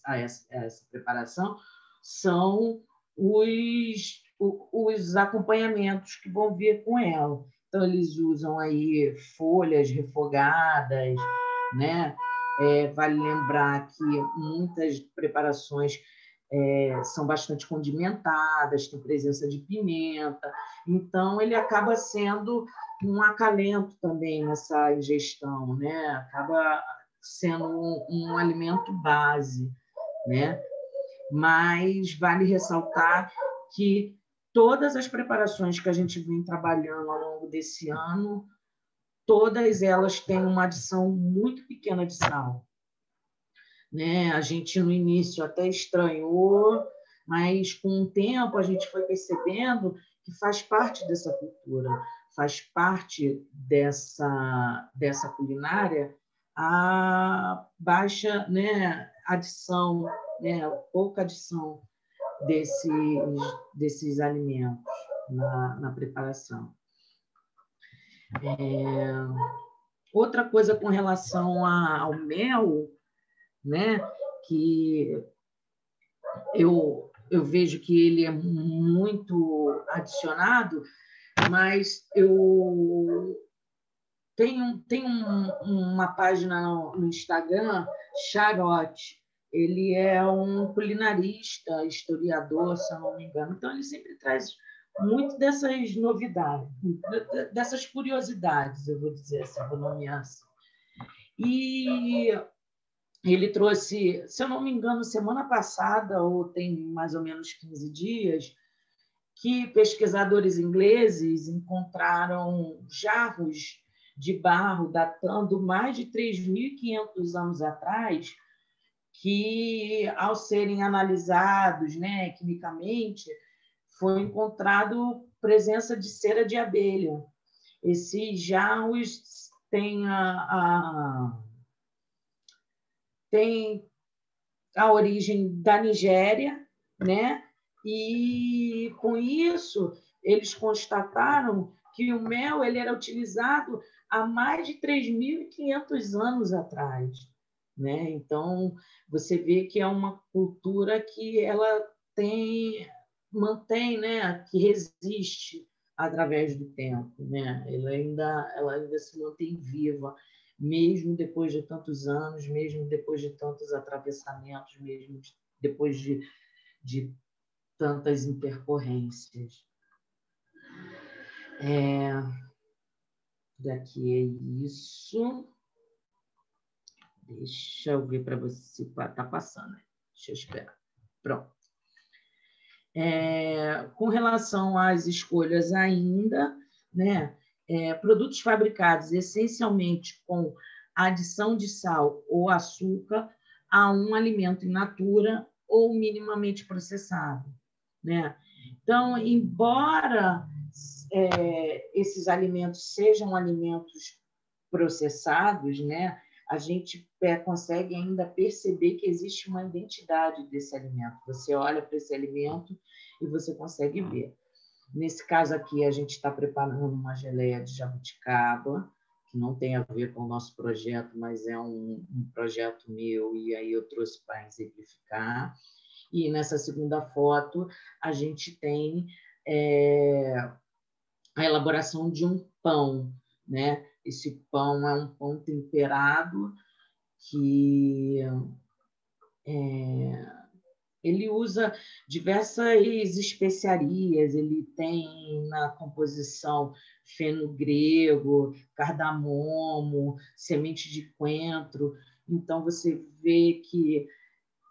Speaker 2: a essa preparação são os acompanhamentos que vão vir com ela. Então, eles usam aí folhas refogadas, né? Vale lembrar que muitas preparações são bastante condimentadas, tem presença de pimenta, então ele acaba sendo um acalento também nessa ingestão, né? Acaba sendo um alimento base, né? Mas vale ressaltar que todas as preparações que a gente vem trabalhando ao longo desse ano, todas elas têm uma adição muito pequena de sal. Né? A gente, no início, até estranhou, mas, com o tempo, a gente foi percebendo que faz parte dessa cultura, faz parte dessa culinária a baixa, né, adição, né, pouca adição desses alimentos na preparação. Outra coisa com relação ao mel, né, que eu vejo que ele é muito adicionado, mas eu tenho uma página no Instagram, Charote. Ele é um culinarista, historiador, se eu não me engano. Então, ele sempre traz muito dessas novidades, dessas curiosidades, eu vou dizer assim, vou nomear assim. E ele trouxe, se eu não me engano, semana passada, ou tem mais ou menos 15 dias, que pesquisadores ingleses encontraram jarros de barro datando mais de 3.500 anos atrás, que, ao serem analisados, né, quimicamente, foi encontrado presença de cera de abelha. Esses jarros têm tem a origem da Nigéria, né? E, com isso, eles constataram que o mel ele era utilizado há mais de 3.500 anos atrás. Né? Então, você vê que é uma cultura que ela mantém, né? Que resiste através do tempo. Né? Ela ainda se mantém viva, mesmo depois de tantos anos, mesmo depois de tantos atravessamentos, mesmo depois de tantas intercorrências. Daqui é isso. Deixa eu ver para você se está passando. Deixa eu esperar. Pronto. Com relação às escolhas ainda, né? Produtos fabricados essencialmente com adição de sal ou açúcar a um alimento in natura ou minimamente processado. Né? Então, embora esses alimentos sejam alimentos processados, né? a gente consegue ainda perceber que existe uma identidade desse alimento. Você olha para esse alimento e você consegue ver. Nesse caso aqui, a gente está preparando uma geleia de jabuticaba, que não tem a ver com o nosso projeto, mas é um projeto meu, e aí eu trouxe para exemplificar. E nessa segunda foto, a gente tem a elaboração de um pão, né? Esse pão é um pão temperado que ele usa diversas especiarias, ele tem na composição feno-grego, cardamomo, semente de coentro. Então, você vê que,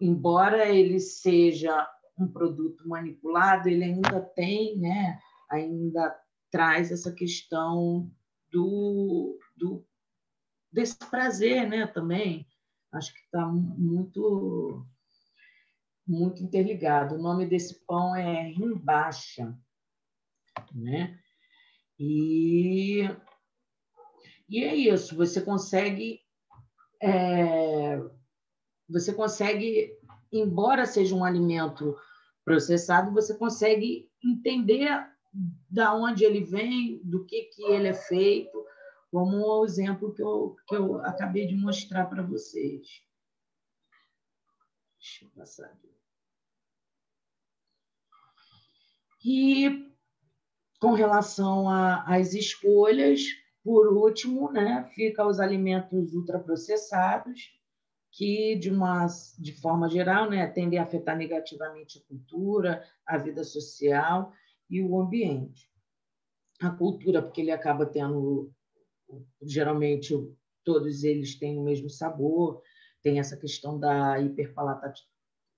Speaker 2: embora ele seja um produto manipulado, ele ainda tem, né? Ainda traz essa questão desse prazer, né? Também acho que está muito interligado. O nome desse pão é rimbacha, né? E é isso. Você consegue, embora seja um alimento processado, você consegue entender da onde ele vem, do que ele é feito, como o exemplo que eu acabei de mostrar para vocês. Deixa eu passar aqui. E com relação às escolhas, por último, né, fica os alimentos ultraprocessados, que, de forma geral, né, tendem a afetar negativamente a cultura, a vida social e o ambiente. A cultura, porque ele acaba tendo, geralmente, todos eles têm o mesmo sabor, tem essa questão da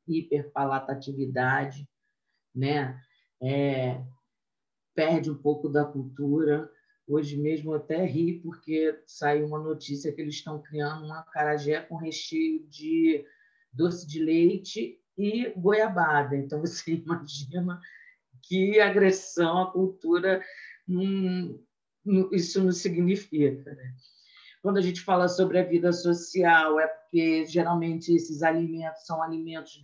Speaker 2: hiperpalatatividade, né? Perde um pouco da cultura. Hoje mesmo eu até ri, porque saiu uma notícia que eles estão criando um acarajé com recheio de doce de leite e goiabada. Então, você imagina que agressão à cultura isso não significa, né? Quando a gente fala sobre a vida social, é porque, geralmente, esses alimentos são alimentos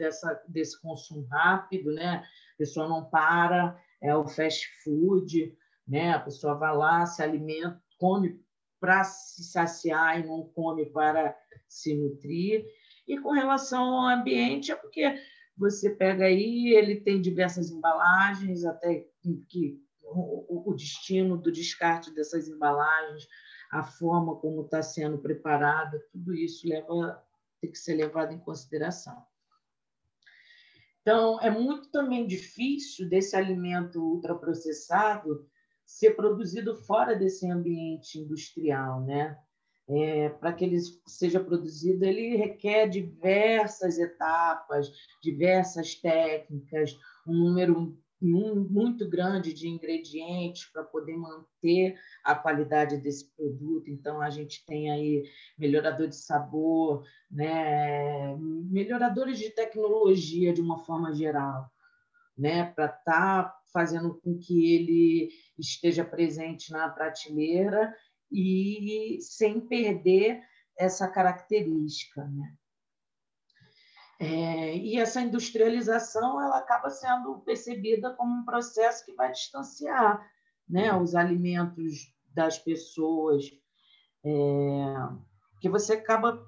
Speaker 2: desse consumo rápido, né? A pessoa não para, é o fast food, né? A pessoa vai lá, se alimenta, come para se saciar e não come para se nutrir. E com relação ao ambiente, é porque você pega aí, ele tem diversas embalagens, até que o destino do descarte dessas embalagens, a forma como está sendo preparada, tudo isso tem que ser levado em consideração. Então, é muito também difícil desse alimento ultraprocessado ser produzido fora desse ambiente industrial, né? Para que ele seja produzido, ele requer diversas etapas, diversas técnicas, um número muito grande de ingredientes para poder manter a qualidade desse produto. Então, a gente tem aí melhorador de sabor, né? Melhoradores de tecnologia de uma forma geral, né? Para estar fazendo com que ele esteja presente na prateleira e sem perder essa característica, né? E essa industrialização ela acaba sendo percebida como um processo que vai distanciar, né, os alimentos das pessoas, que você acaba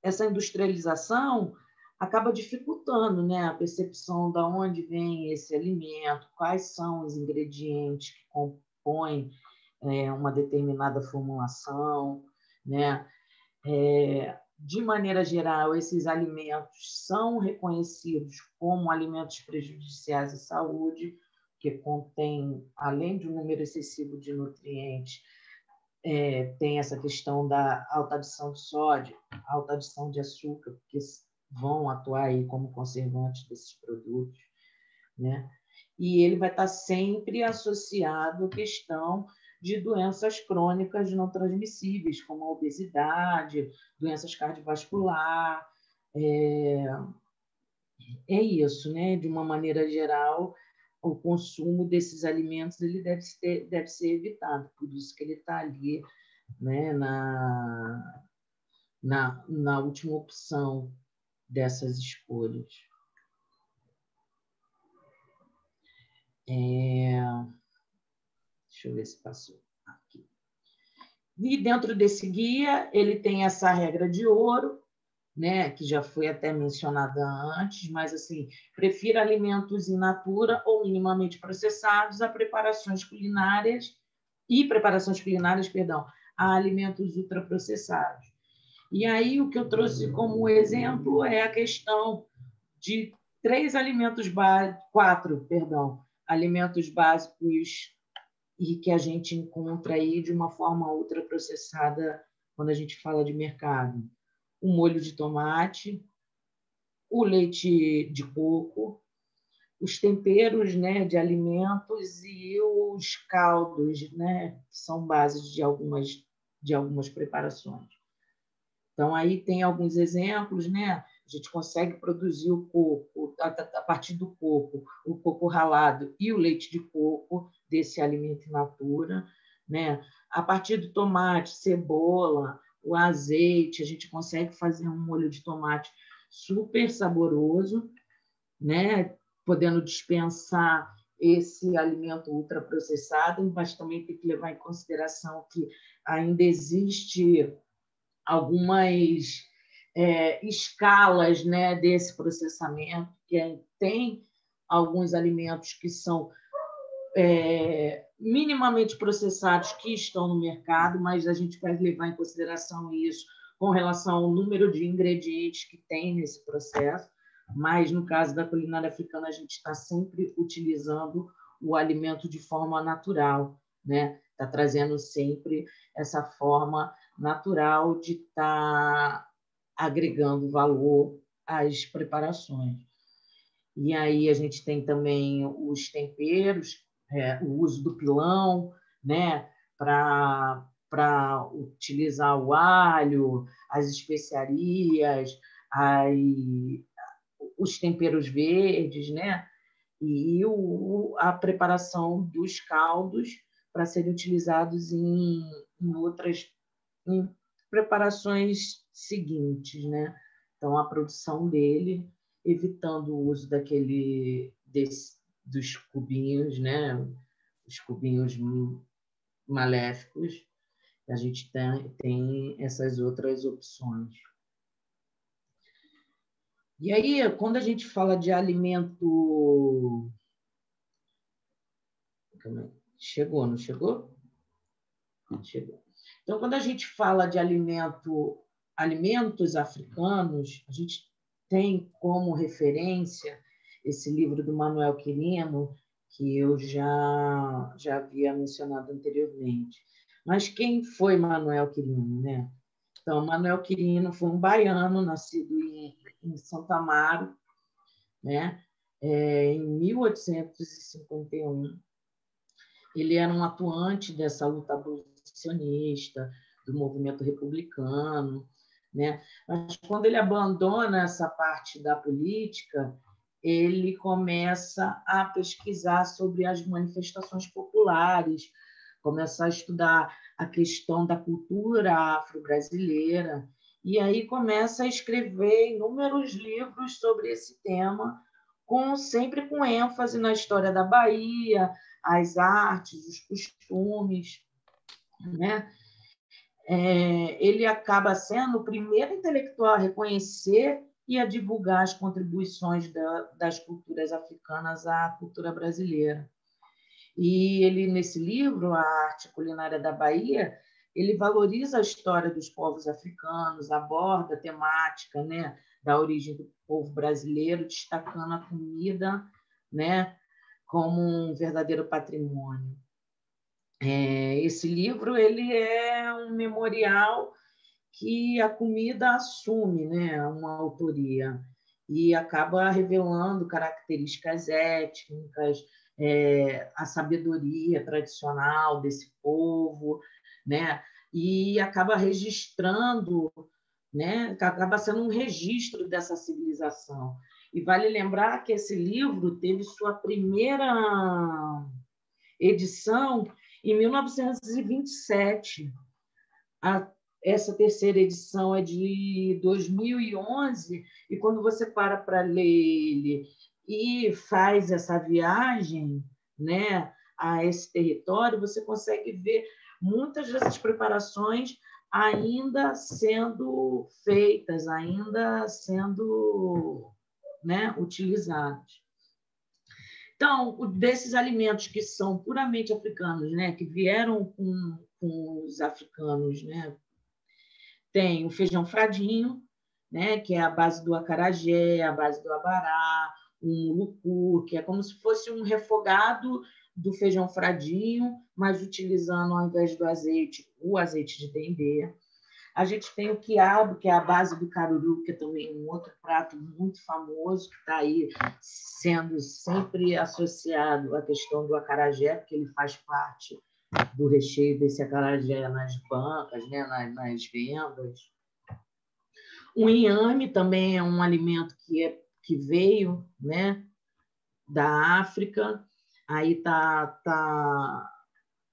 Speaker 2: essa industrialização acaba dificultando, né, a percepção de onde vem esse alimento, quais são os ingredientes que compõem uma determinada formulação, né? De maneira geral, esses alimentos são reconhecidos como alimentos prejudiciais à saúde, que contêm, além de um número excessivo de nutrientes, tem essa questão da alta adição de sódio, alta adição de açúcar, porque vão atuar aí como conservantes desses produtos, né? E ele vai estar sempre associado à questão de doenças crônicas não transmissíveis, como a obesidade, doenças cardiovasculares. É isso, né? De uma maneira geral, o consumo desses alimentos ele deve ser evitado, por isso que ele está ali né, na última opção dessas escolhas. Deixa eu ver se passou aqui. E dentro desse guia, ele tem essa regra de ouro, né, que já foi até mencionada antes, mas assim, prefira alimentos in natura ou minimamente processados a preparações culinárias, a alimentos ultraprocessados. E aí o que eu trouxe como exemplo é a questão de quatro alimentos básicos e que a gente encontra aí de uma forma ultraprocessada quando a gente fala de mercado. O molho de tomate, o leite de coco, os temperos, né, de alimentos e os caldos, né, que são bases de algumas preparações. Então, aí tem alguns exemplos, né? A gente consegue produzir o coco, a partir do coco, o coco ralado e o leite de coco, desse alimento in natura, né? A partir do tomate, cebola, o azeite, a gente consegue fazer um molho de tomate super saboroso, né? Podendo dispensar esse alimento ultraprocessado, mas também tem que levar em consideração que ainda existe algumas escalas, né, desse processamento, que tem alguns alimentos que são minimamente processados que estão no mercado, mas a gente vai levar em consideração isso com relação ao número de ingredientes que tem nesse processo, mas no caso da culinária africana a gente está sempre utilizando o alimento de forma natural, né? Está trazendo sempre essa forma natural de estar agregando valor às preparações. E aí a gente tem também os temperos, o uso do pilão, né, para utilizar o alho, as especiarias, os temperos verdes, né, e a preparação dos caldos para serem utilizados em preparações seguintes, né? Então, a produção dele, evitando o uso dos cubinhos, né? Os cubinhos maléficos, a gente tem essas outras opções. E aí, quando a gente fala de alimento... Chegou, não chegou? Chegou. Então, quando a gente fala de alimentos africanos, a gente tem como referência esse livro do Manuel Quirino, que eu já havia mencionado anteriormente. Mas quem foi Manuel Quirino, né? Então, Manuel Quirino foi um baiano, nascido em Santo Amaro, né? Em 1851. Ele era um atuante dessa luta abolicionista, do movimento republicano, né? Mas quando ele abandona essa parte da política, ele começa a pesquisar sobre as manifestações populares, começa a estudar a questão da cultura afro-brasileira, e aí começa a escrever inúmeros livros sobre esse tema, sempre com ênfase na história da Bahia, as artes, os costumes, né? Ele acaba sendo o primeiro intelectual a reconhecer e a divulgar as contribuições das culturas africanas à cultura brasileira. E ele, nesse livro, A Arte Culinária da Bahia, ele valoriza a história dos povos africanos, aborda a temática, né, da origem do povo brasileiro, destacando a comida, né, como um verdadeiro patrimônio. Esse livro ele é um memorial que a comida assume, né, uma autoria e acaba revelando características étnicas, a sabedoria tradicional desse povo, né, e acaba registrando, né, acaba sendo um registro dessa civilização. E vale lembrar que esse livro teve sua primeira edição em 1927, Essa terceira edição é de 2011, e quando você para ler ele e faz essa viagem, né, a esse território, você consegue ver muitas dessas preparações ainda sendo feitas, ainda sendo, né, utilizadas. Então, desses alimentos que são puramente africanos, né, que vieram com os africanos, né, tem o feijão fradinho, né, que é a base do acarajé, a base do abará, o mulucu, que é como se fosse um refogado do feijão fradinho, mas utilizando, ao invés do azeite, o azeite de dendê. A gente tem o quiabo, que é a base do caruru, que é também um outro prato muito famoso, que está aí sendo sempre associado à questão do acarajé, porque ele faz parte do recheio desse acarajé nas bancas, né, nas vendas. O inhame também é um alimento que veio, né, da África, aí está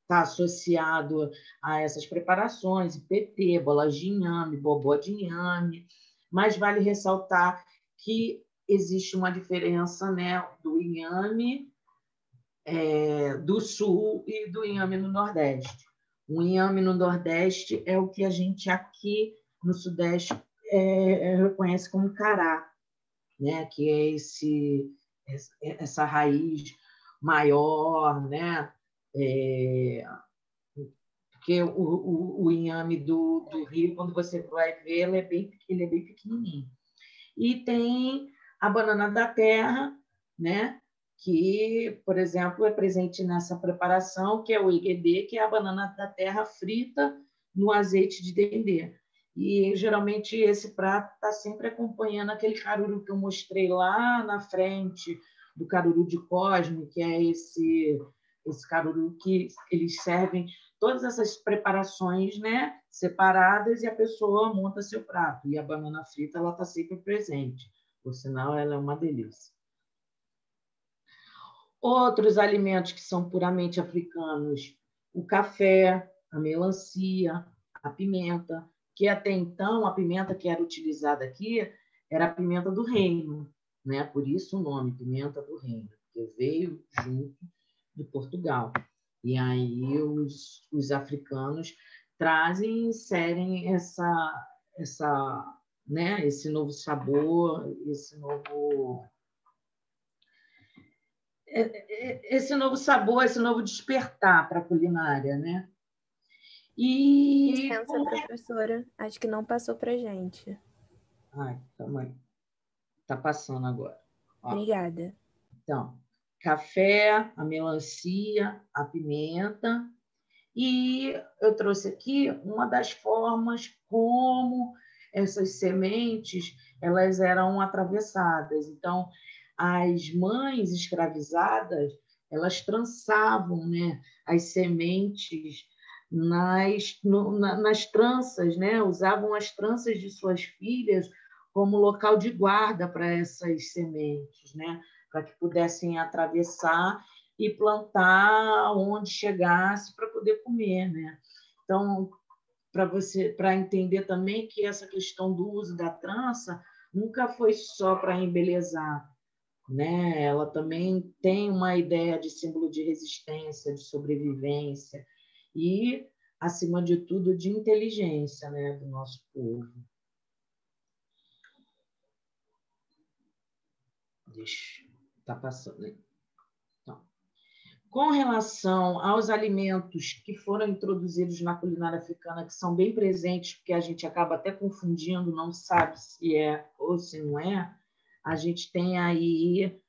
Speaker 2: associado a essas preparações, ipetê, bolas de inhame, bobó de inhame, mas vale ressaltar que existe uma diferença, né, do inhame do Sul e do inhame no Nordeste. O inhame no Nordeste é o que a gente aqui no Sudeste reconhece como cará, né? Que é essa raiz maior, né? Porque o inhame do Rio, quando você vai ver, ele é bem pequenininho. E tem a banana da terra, né? Que, por exemplo, é presente nessa preparação, que é o igedê, que é a banana da terra frita no azeite de dendê. E, geralmente, esse prato está sempre acompanhando aquele caruru que eu mostrei lá na frente, do caruru de Cosme, que é esse caruru que eles servem todas essas preparações, né, separadas, e a pessoa monta seu prato. E a banana frita está sempre presente. Por sinal, ela é uma delícia. Outros alimentos que são puramente africanos, o café, a melancia, a pimenta, que até então a pimenta que era utilizada aqui era a pimenta do reino, né? Por isso o nome, pimenta do reino, porque veio junto de Portugal. E aí os africanos trazem e inserem né, esse novo sabor, esse novo despertar para a culinária, né?
Speaker 1: Licença, professora. Acho que não passou para a gente.
Speaker 2: Ai, calma aí. Está passando agora. Ó.
Speaker 1: Obrigada.
Speaker 2: Então, café, a melancia, a pimenta. E eu trouxe aqui uma das formas como essas sementes elas eram atravessadas. Então, as mães escravizadas elas trançavam, né, as sementes nas tranças, né? Usavam as tranças de suas filhas como local de guarda para essas sementes, né? Para que pudessem atravessar e plantar onde chegasse para poder comer, né? Então, para entender também que essa questão do uso da trança nunca foi só para embelezar, né? Ela também tem uma ideia de símbolo de resistência, de sobrevivência e, acima de tudo, de inteligência, né, do nosso povo. Deixa, tá passando aí. Então, com relação aos alimentos que foram introduzidos na culinária africana, que são bem presentes, porque a gente acaba até confundindo, não sabe se é ou se não é, a gente tem aí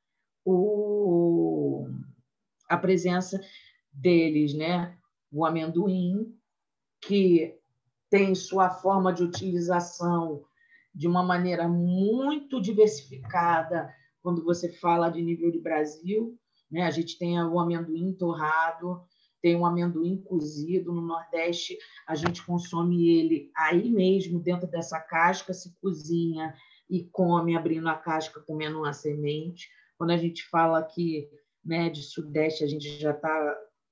Speaker 2: a presença deles, né? O amendoim, que tem sua forma de utilização de uma maneira muito diversificada quando você fala de nível de Brasil, né? A gente tem o amendoim torrado, tem o amendoim cozido. No Nordeste, a gente consome ele aí mesmo, dentro dessa casca, se cozinha e come abrindo a casca, comendo uma semente. Quando a gente fala aqui, né, de Sudeste, a gente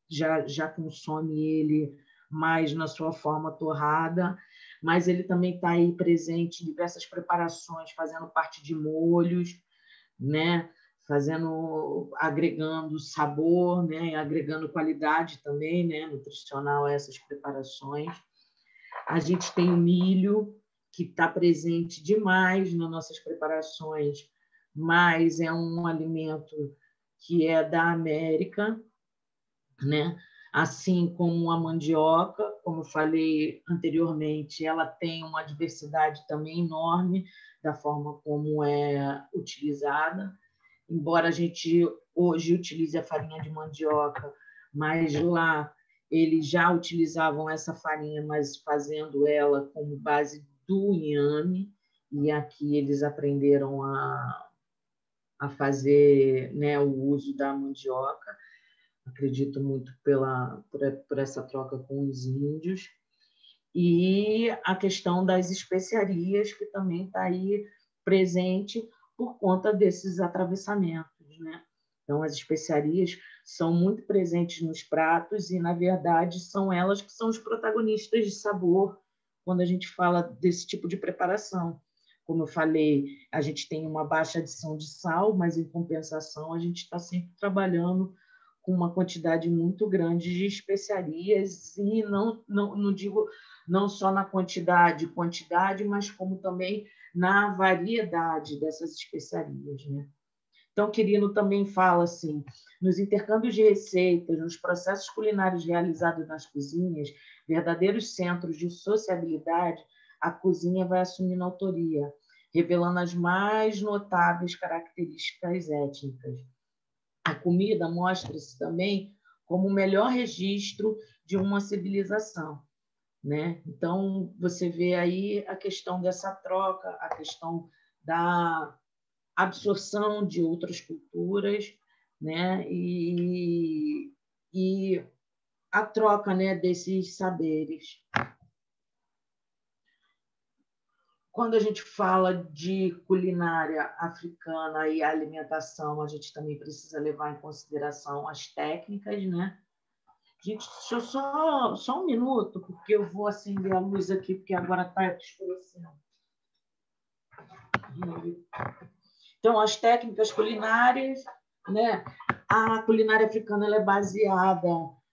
Speaker 2: já consome ele mais na sua forma torrada, mas ele também está aí presente em diversas preparações, fazendo parte de molhos, né? Agregando sabor, né? Agregando qualidade também, né? Nutricional a essas preparações. A gente tem o milho, que está presente demais nas nossas preparações, mas é um alimento que é da América, né? Assim como a mandioca, como eu falei anteriormente, ela tem uma diversidade também enorme da forma como é utilizada. Embora a gente hoje utilize a farinha de mandioca, mas lá eles já utilizavam essa farinha, mas fazendo ela como base do inhame, e aqui eles aprenderam a fazer, né, o uso da mandioca. Acredito muito por essa troca com os índios. E a questão das especiarias, que também está aí presente por conta desses atravessamentos, né? Então, as especiarias são muito presentes nos pratos e, na verdade, são elas que são os protagonistas de sabor quando a gente fala desse tipo de preparação. Como eu falei, a gente tem uma baixa adição de sal, mas, em compensação, a gente está sempre trabalhando com uma quantidade muito grande de especiarias, e não digo não só na quantidade, mas como também na variedade dessas especiarias, né? Então, Quirino também fala assim, nos intercâmbios de receitas, nos processos culinários realizados nas cozinhas, verdadeiros centros de sociabilidade, a cozinha vai assumindo autoria, revelando as mais notáveis características étnicas. A comida mostra-se também como o melhor registro de uma civilização, né? Então, você vê aí a questão dessa troca, a questão da absorção de outras culturas, né? E a troca, né, desses saberes. Quando a gente fala de culinária africana e alimentação, a gente também precisa levar em consideração as técnicas, né? Gente, deixa eu só um minuto, porque eu vou acender a luz aqui, porque agora está escurecendo. Então, as técnicas culinárias, né? A culinária africana ela é baseada,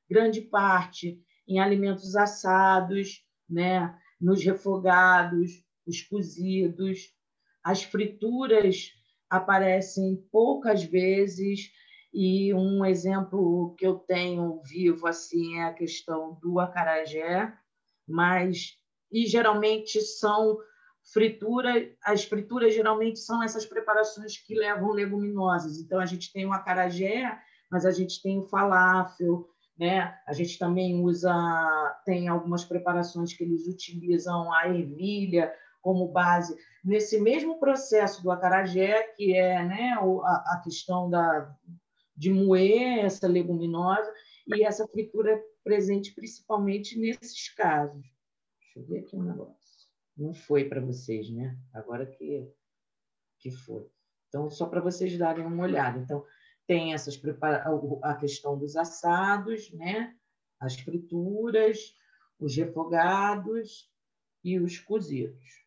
Speaker 2: grande parte, em alimentos assados, né? Nos refogados, os cozidos. As frituras aparecem poucas vezes, e um exemplo que eu tenho vivo assim é a questão do acarajé, e geralmente são as frituras geralmente são essas preparações que levam leguminosas. Então, a gente tem o acarajé, mas a gente tem o falafel, né? A gente também tem algumas preparações que eles utilizam a ervilha como base. Nesse mesmo processo do acarajé, que é, né, a questão de moer essa leguminosa, e essa fritura é presente principalmente nesses casos. Deixa eu ver aqui um negócio. Não foi para vocês, né? Agora que foi. Então, só para vocês darem uma olhada. Então, tem a questão dos assados, né? As frituras, os refogados e os cozidos,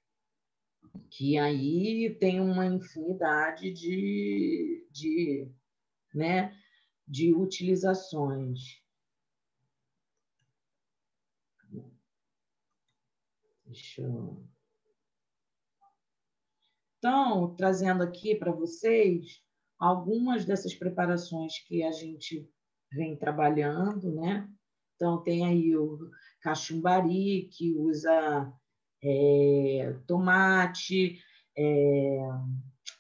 Speaker 2: que aí tem uma infinidade né, de utilizações. Deixa eu... Então, trazendo aqui para vocês algumas dessas preparações que a gente vem trabalhando, né? Então, tem aí o cachumbari, que usa tomate,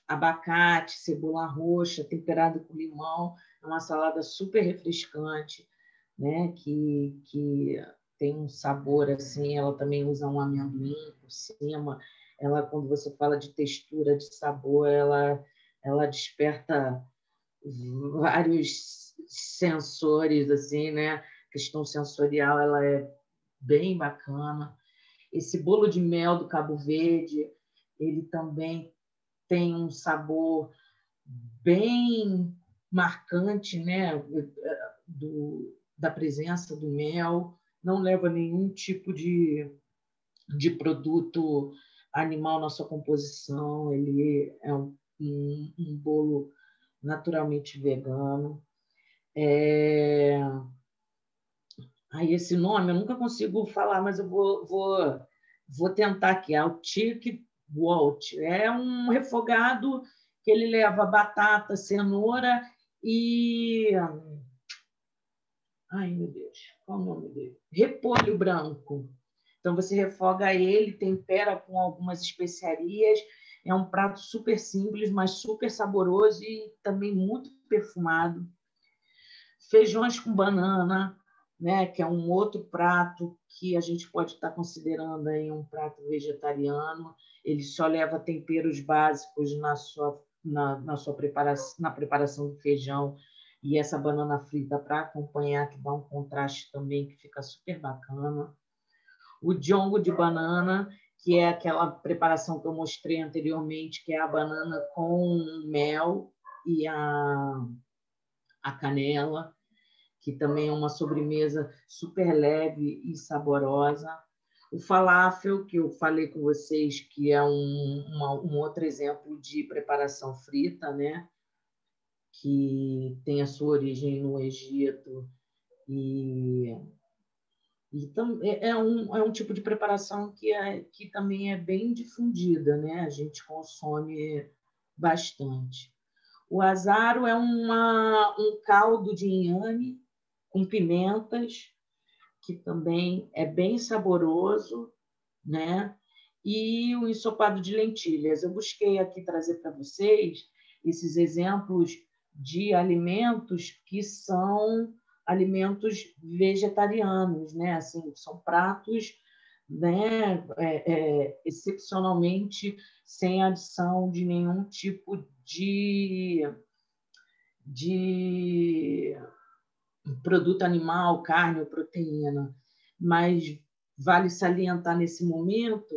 Speaker 2: abacate, cebola roxa, temperado com limão. É uma salada super refrescante, né? Que tem um sabor assim. Ela também usa um amendoim por cima. Ela, quando você fala de textura, de sabor, ela desperta vários sensores, assim, né? A questão sensorial, ela é bem bacana. Esse bolo de mel do Cabo Verde, ele também tem um sabor bem marcante, né? Da presença do mel, não leva nenhum tipo de produto animal na sua composição, ele é um bolo naturalmente vegano. Aí esse nome eu nunca consigo falar, mas eu vou tentar aqui. É o Tic Walt. É um refogado que ele leva batata, cenoura e... Ai, meu Deus, qual é o nome dele? Repolho branco. Então, você refoga ele, tempera com algumas especiarias. É um prato super simples, mas super saboroso e também muito perfumado. Feijões com banana, né, que é um outro prato que a gente pode estar considerando aí um prato vegetariano. Ele só leva temperos básicos na sua preparação do feijão e essa banana frita para acompanhar, que dá um contraste também que fica super bacana. O diongo de banana, que é aquela preparação que eu mostrei anteriormente, que é a banana com mel e a canela, que também é uma sobremesa super leve e saborosa. O falafel, que eu falei com vocês, que é um outro exemplo de preparação frita, né? Que tem a sua origem no Egito e é um tipo de preparação que também é bem difundida, né? A gente consome bastante. O azaro é um caldo de inhame com pimentas, que também é bem saboroso, né? E o ensopado de lentilhas. Eu busquei aqui trazer para vocês esses exemplos de alimentos que são alimentos vegetarianos, né? Assim, são pratos, né? Excepcionalmente sem adição de nenhum tipo de produto animal, carne ou proteína. Mas vale salientar nesse momento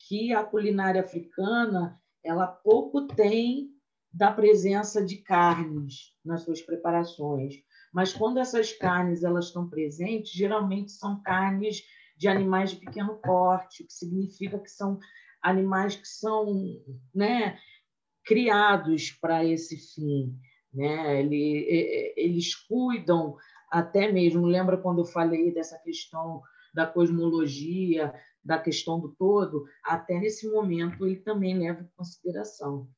Speaker 2: que a culinária africana ela pouco tem da presença de carnes nas suas preparações. Mas quando essas carnes elas estão presentes, geralmente são carnes de animais de pequeno porte, o que significa que são animais que são, né, criados para esse fim, né? Eles cuidam até mesmo, lembra quando eu falei dessa questão da cosmologia, da questão do todo? Até nesse momento ele também leva em consideração,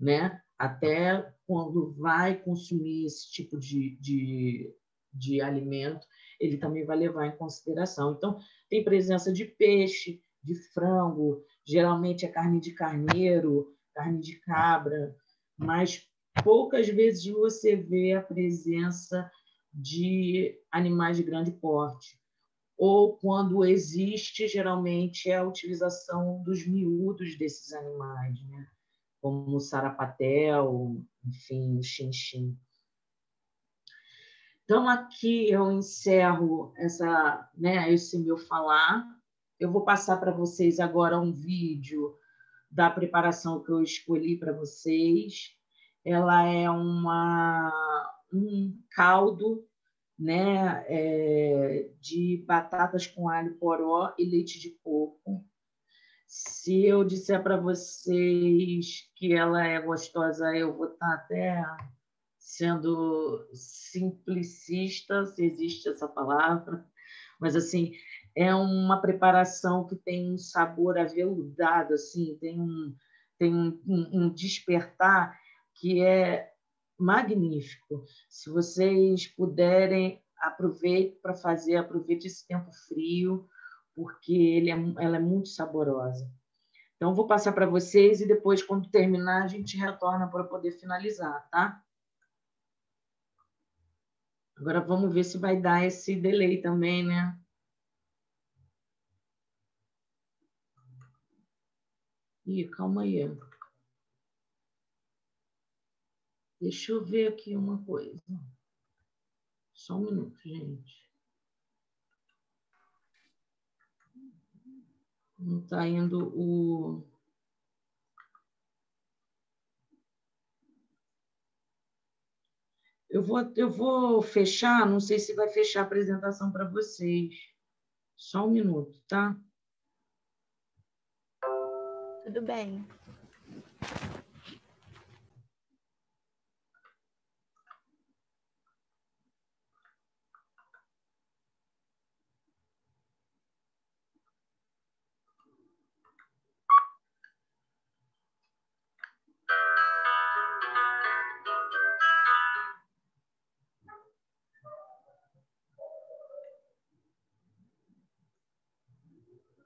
Speaker 2: né? Até quando vai consumir esse tipo de alimento, ele também vai levar em consideração. Então, tem presença de peixe, de frango, geralmente é carne de carneiro, carne de cabra, mas poucas vezes você vê a presença de animais de grande porte. Ou, quando existe, geralmente é a utilização dos miúdos desses animais, né? Como o sarapatel, enfim, o xinxim. Então, aqui eu encerro esse meu falar. Eu vou passar para vocês agora um vídeo da preparação que eu escolhi para vocês. Ela é um caldo, né, de batatas com alho poró e leite de coco. Se eu disser para vocês que ela é gostosa, eu vou estar até sendo simplicista, se existe essa palavra, mas assim, é uma preparação que tem um sabor aveludado, assim, tem um despertar que é magnífico. Se vocês puderem, aproveite esse tempo frio, porque ela é muito saborosa. Então, vou passar para vocês e depois, quando terminar, a gente retorna para poder finalizar, tá? Agora vamos ver se vai dar esse delay também, né? Ih, calma aí. Deixa eu ver aqui uma coisa. Só um minuto, gente. Não está indo o... Eu vou fechar, não sei se vai fechar a apresentação para vocês. Só um minuto, tá?
Speaker 1: Tudo bem.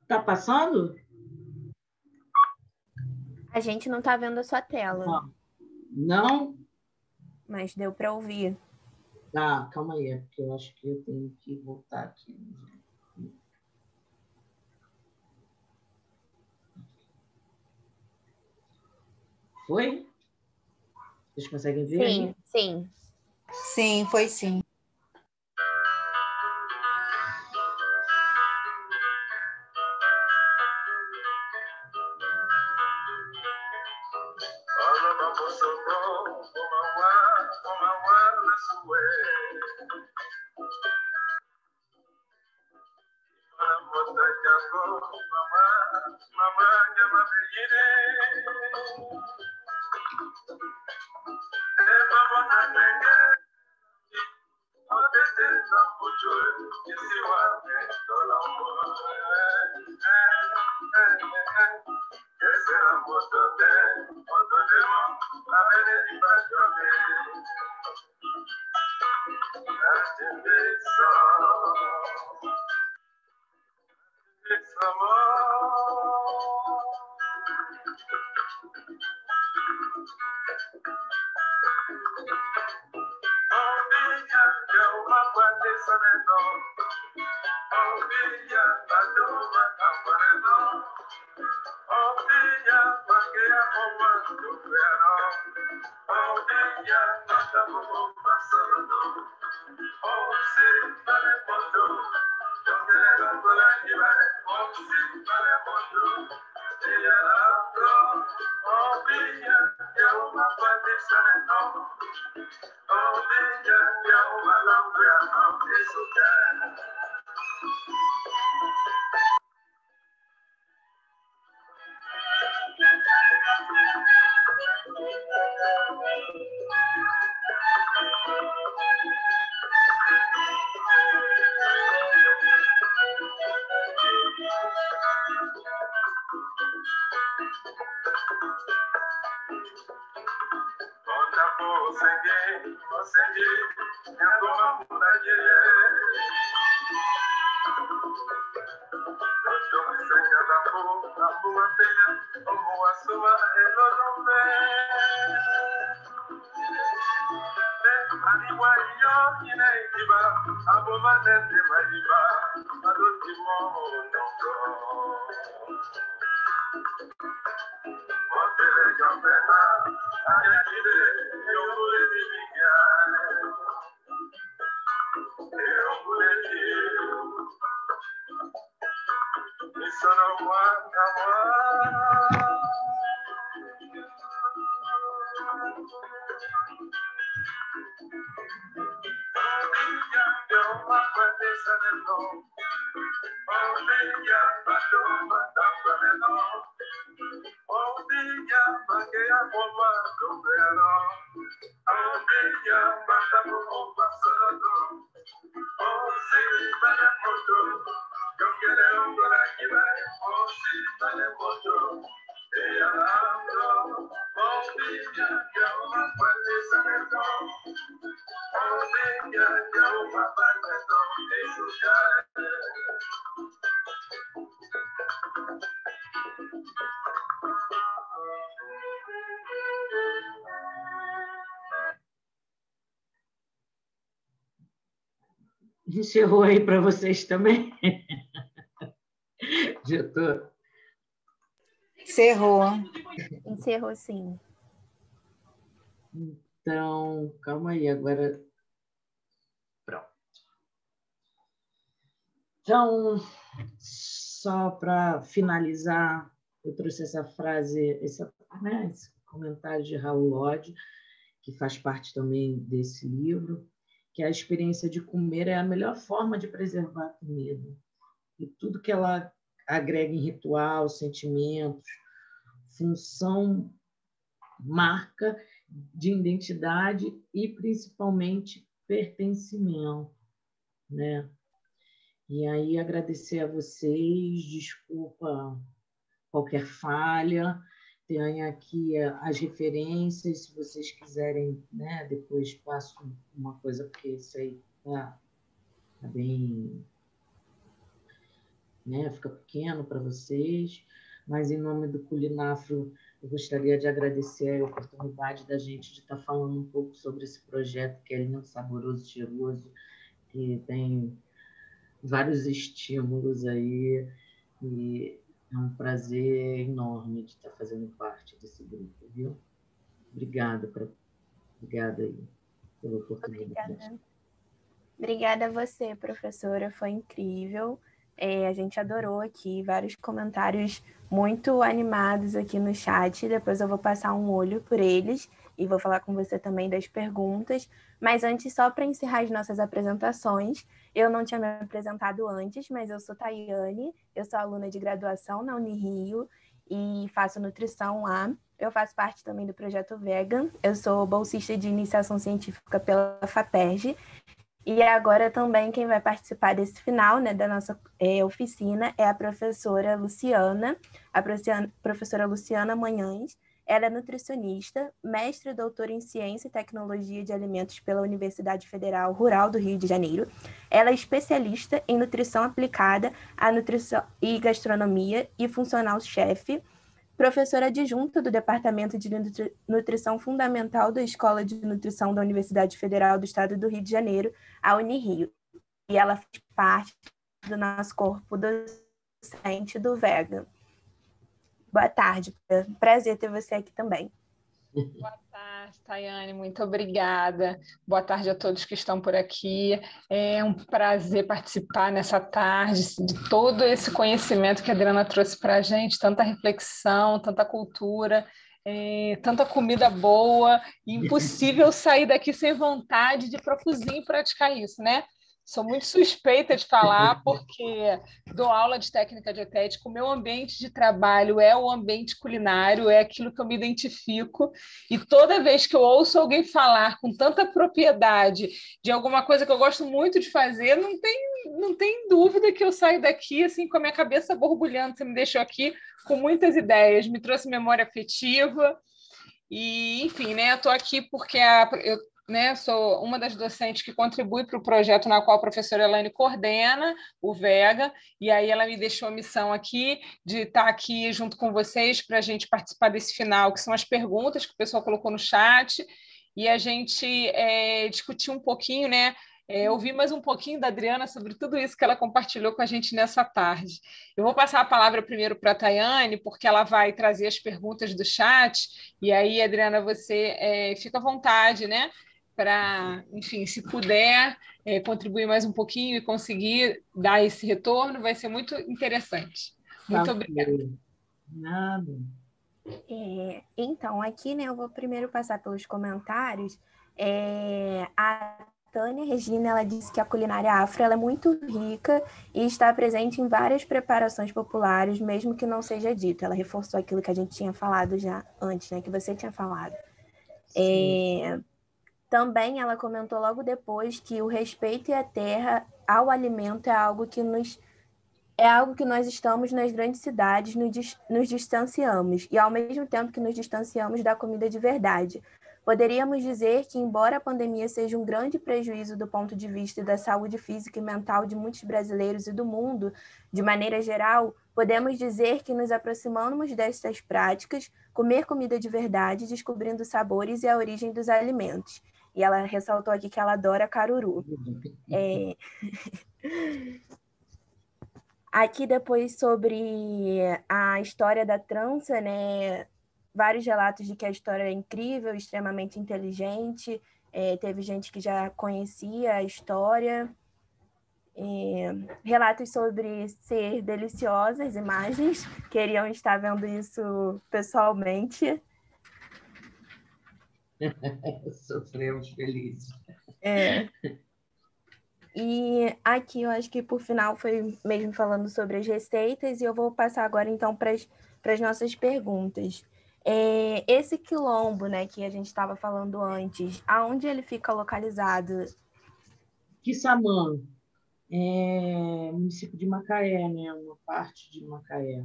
Speaker 2: Tá passando?
Speaker 1: A gente não tá vendo a sua tela.
Speaker 2: Não?
Speaker 1: Mas deu para ouvir.
Speaker 2: Tá, calma aí, é porque eu acho que eu tenho que voltar aqui. Foi? Vocês conseguem ver aí?
Speaker 1: Sim.
Speaker 4: Sim, foi sim.
Speaker 2: Encerrou aí para vocês também? Diretor?
Speaker 1: Encerrou, sim.
Speaker 2: Então, calma aí, agora... Pronto. Então, só para finalizar, eu trouxe essa frase, esse comentário de Raul Lodge, que faz parte também desse livro, que a experiência de comer é a melhor forma de preservar a comida. e tudo que ela agrega em ritual, sentimentos, função, marca de identidade e, principalmente, pertencimento, né? E aí agradecer a vocês, desculpa qualquer falha, tem aqui as referências, se vocês quiserem, né? Depois passo uma coisa, porque isso aí tá bem, né? Fica pequeno para vocês, mas em nome do Culinafro, eu gostaria de agradecer a oportunidade da gente de estar falando um pouco sobre esse projeto que é lindo, saboroso, cheiroso, que tem vários estímulos aí, e é um prazer enorme de estar fazendo parte desse grupo, viu? Obrigada aí pela oportunidade.
Speaker 1: Obrigada. Obrigada a você, professora, foi incrível. A gente adorou aqui, vários comentários muito animados aqui no chat. Depois eu vou passar um olho por eles e vou falar com você também das perguntas. Mas antes, só para encerrar as nossas apresentações, eu não tinha me apresentado antes, mas eu sou Tayane, eu sou aluna de graduação na Unirio e faço nutrição lá. Eu faço parte também do projeto Vegan, eu sou bolsista de iniciação científica pela FAPERJ. E agora também quem vai participar desse final, né, da nossa oficina é a professora Luciana, professora Luciana Manhães. Ela é nutricionista, mestre e doutora em Ciência e Tecnologia de Alimentos pela Universidade Federal Rural do Rio de Janeiro. Ela é especialista em nutrição aplicada à nutrição e gastronomia e funcional chefe, professora adjunta do Departamento de Nutrição Fundamental da Escola de Nutrição da Universidade Federal do Estado do Rio de Janeiro, a Unirio. E ela faz parte do nosso corpo docente do Vegan. Boa tarde, prazer ter você aqui também.
Speaker 5: Boa tarde, Tayane, muito obrigada. Boa tarde a todos que estão por aqui. É um prazer participar nessa tarde de todo esse conhecimento que a Adriana trouxe para a gente, tanta reflexão, tanta cultura, tanta comida boa. Impossível sair daqui sem vontade de ir para a cozinha e praticar isso, né? Sou muito suspeita de falar, porque dou aula de técnica dietética, o meu ambiente de trabalho é o ambiente culinário, é aquilo que eu me identifico, e toda vez que eu ouço alguém falar com tanta propriedade de alguma coisa que eu gosto muito de fazer, não tem dúvida que eu saio daqui assim, com a minha cabeça borbulhando. Você me deixou aqui com muitas ideias, me trouxe memória afetiva, e enfim, né, eu estou aqui porque sou uma das docentes que contribui para o projeto na qual a professora Elaine coordena, o VEGA, e aí ela me deixou a missão aqui de estar aqui junto com vocês para a gente participar desse final, que são as perguntas que o pessoal colocou no chat, e a gente discutir um pouquinho, né? Ouvir mais um pouquinho da Adriana sobre tudo isso que ela compartilhou com a gente nessa tarde. Eu vou passar a palavra primeiro para a Tayane, porque ela vai trazer as perguntas do chat, e aí, Adriana, você fica à vontade, né? Para, enfim, se puder contribuir mais um pouquinho e conseguir dar esse retorno, vai ser muito interessante. Muito obrigada.
Speaker 2: Nada.
Speaker 1: Então, aqui, né, eu vou primeiro passar pelos comentários. A Tânia Regina, ela disse que a culinária afro ela é muito rica e está presente em várias preparações populares, mesmo que não seja dito. Ela reforçou aquilo que a gente tinha falado já antes, né, que você tinha falado. Também ela comentou logo depois que o respeito à terra, ao alimento, é algo que nós estamos nas grandes cidades, nos distanciamos, e ao mesmo tempo que nos distanciamos da comida de verdade. Poderíamos dizer que, embora a pandemia seja um grande prejuízo do ponto de vista da saúde física e mental de muitos brasileiros e do mundo, de maneira geral, podemos dizer que nos aproximamos destas práticas, comer comida de verdade, descobrindo os sabores e a origem dos alimentos. E ela ressaltou aqui que ela adora caruru. Aqui depois sobre a história da trança, né? Vários relatos de que a história é incrível, extremamente inteligente. Teve gente que já conhecia a história. Relatos sobre ser deliciosas, imagens. Queriam estar vendo isso pessoalmente.
Speaker 2: Sofremos felizes.
Speaker 1: E aqui eu acho que por final foi mesmo falando sobre as receitas, e eu vou passar agora então para as nossas perguntas. Esse quilombo, né, que a gente estava falando antes, aonde ele fica localizado?
Speaker 2: Quissamã, município de Macaé, né? Uma parte de Macaé.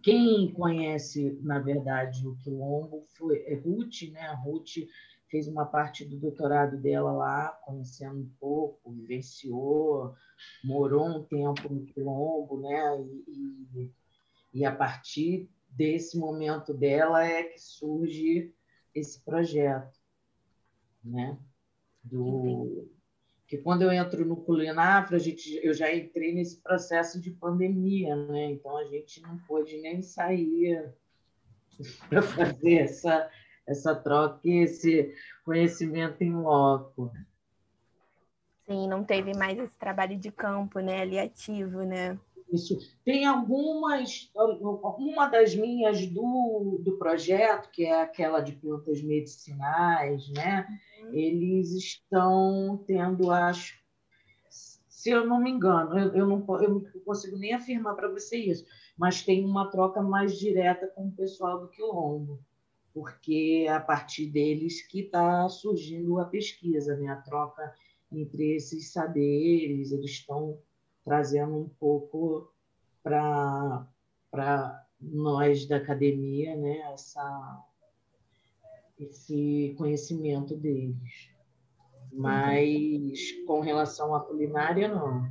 Speaker 2: Quem conhece, na verdade, o quilombo é Ruth, né? A Ruth fez uma parte do doutorado dela lá, conhecendo um pouco, vivenciou, morou um tempo no quilombo, né? E a partir desse momento dela é que surge esse projeto, né? Que quando eu entro no Culinafra, eu já entrei nesse processo de pandemia, né? Então a gente não pôde nem sair para fazer essa troca e esse conhecimento em loco.
Speaker 1: Sim, não teve mais esse trabalho de campo, né, ali ativo, né?
Speaker 2: Isso. Tem uma das linhas do projeto, que é aquela de plantas medicinais, né? Eles estão tendo, acho, se eu não me engano, eu não consigo nem afirmar para você isso, mas tem uma troca mais direta com o pessoal do Quilombo, porque é a partir deles que está surgindo a pesquisa, né? A troca entre esses saberes, eles estão trazendo um pouco para nós da academia, né? Esse conhecimento deles. Mas com relação à culinária, não.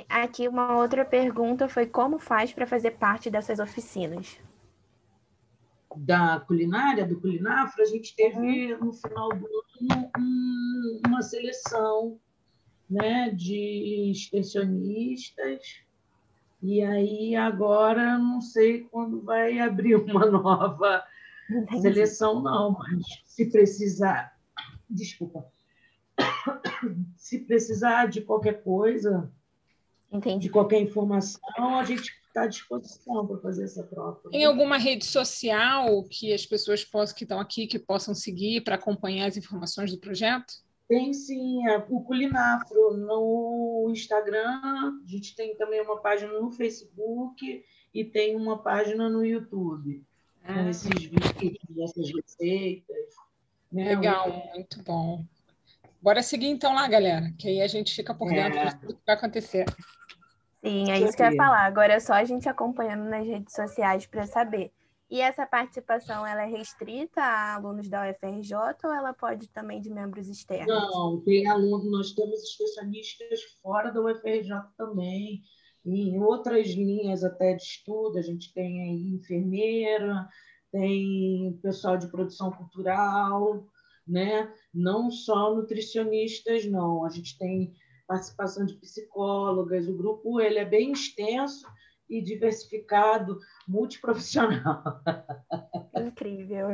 Speaker 1: Aqui uma outra pergunta foi como faz para fazer parte dessas oficinas?
Speaker 2: Da culinária, do Culinafra, a gente teve no final do ano uma seleção, né, de extensionistas, e aí agora não sei quando vai abrir uma nova seleção, não, mas se precisar, desculpa, se precisar de qualquer coisa,
Speaker 1: Entendi.
Speaker 2: de qualquer informação, a gente está à disposição para fazer essa troca.
Speaker 5: Tem alguma rede social que as pessoas que estão aqui que possam seguir para acompanhar as informações do projeto?
Speaker 2: Tem sim, o Culinafro no Instagram, a gente tem também uma página no Facebook e tem uma página no YouTube com esses vídeos, essas receitas. Né?
Speaker 5: Legal, muito bom. Bora seguir então lá, galera, que aí a gente fica por dentro de tudo que vai acontecer.
Speaker 1: Sim, é isso que eu ia falar. Agora é só a gente acompanhando nas redes sociais para saber. E essa participação, ela é restrita a alunos da UFRJ ou ela pode também de membros externos?
Speaker 2: Não, tem aluno, nós temos especialistas fora da UFRJ também, e em outras linhas até de estudo, a gente tem aí enfermeira, tem pessoal de produção cultural, né? Não só nutricionistas, não. A gente tem participação de psicólogas, o grupo ele é bem extenso e diversificado, multiprofissional.
Speaker 1: Incrível.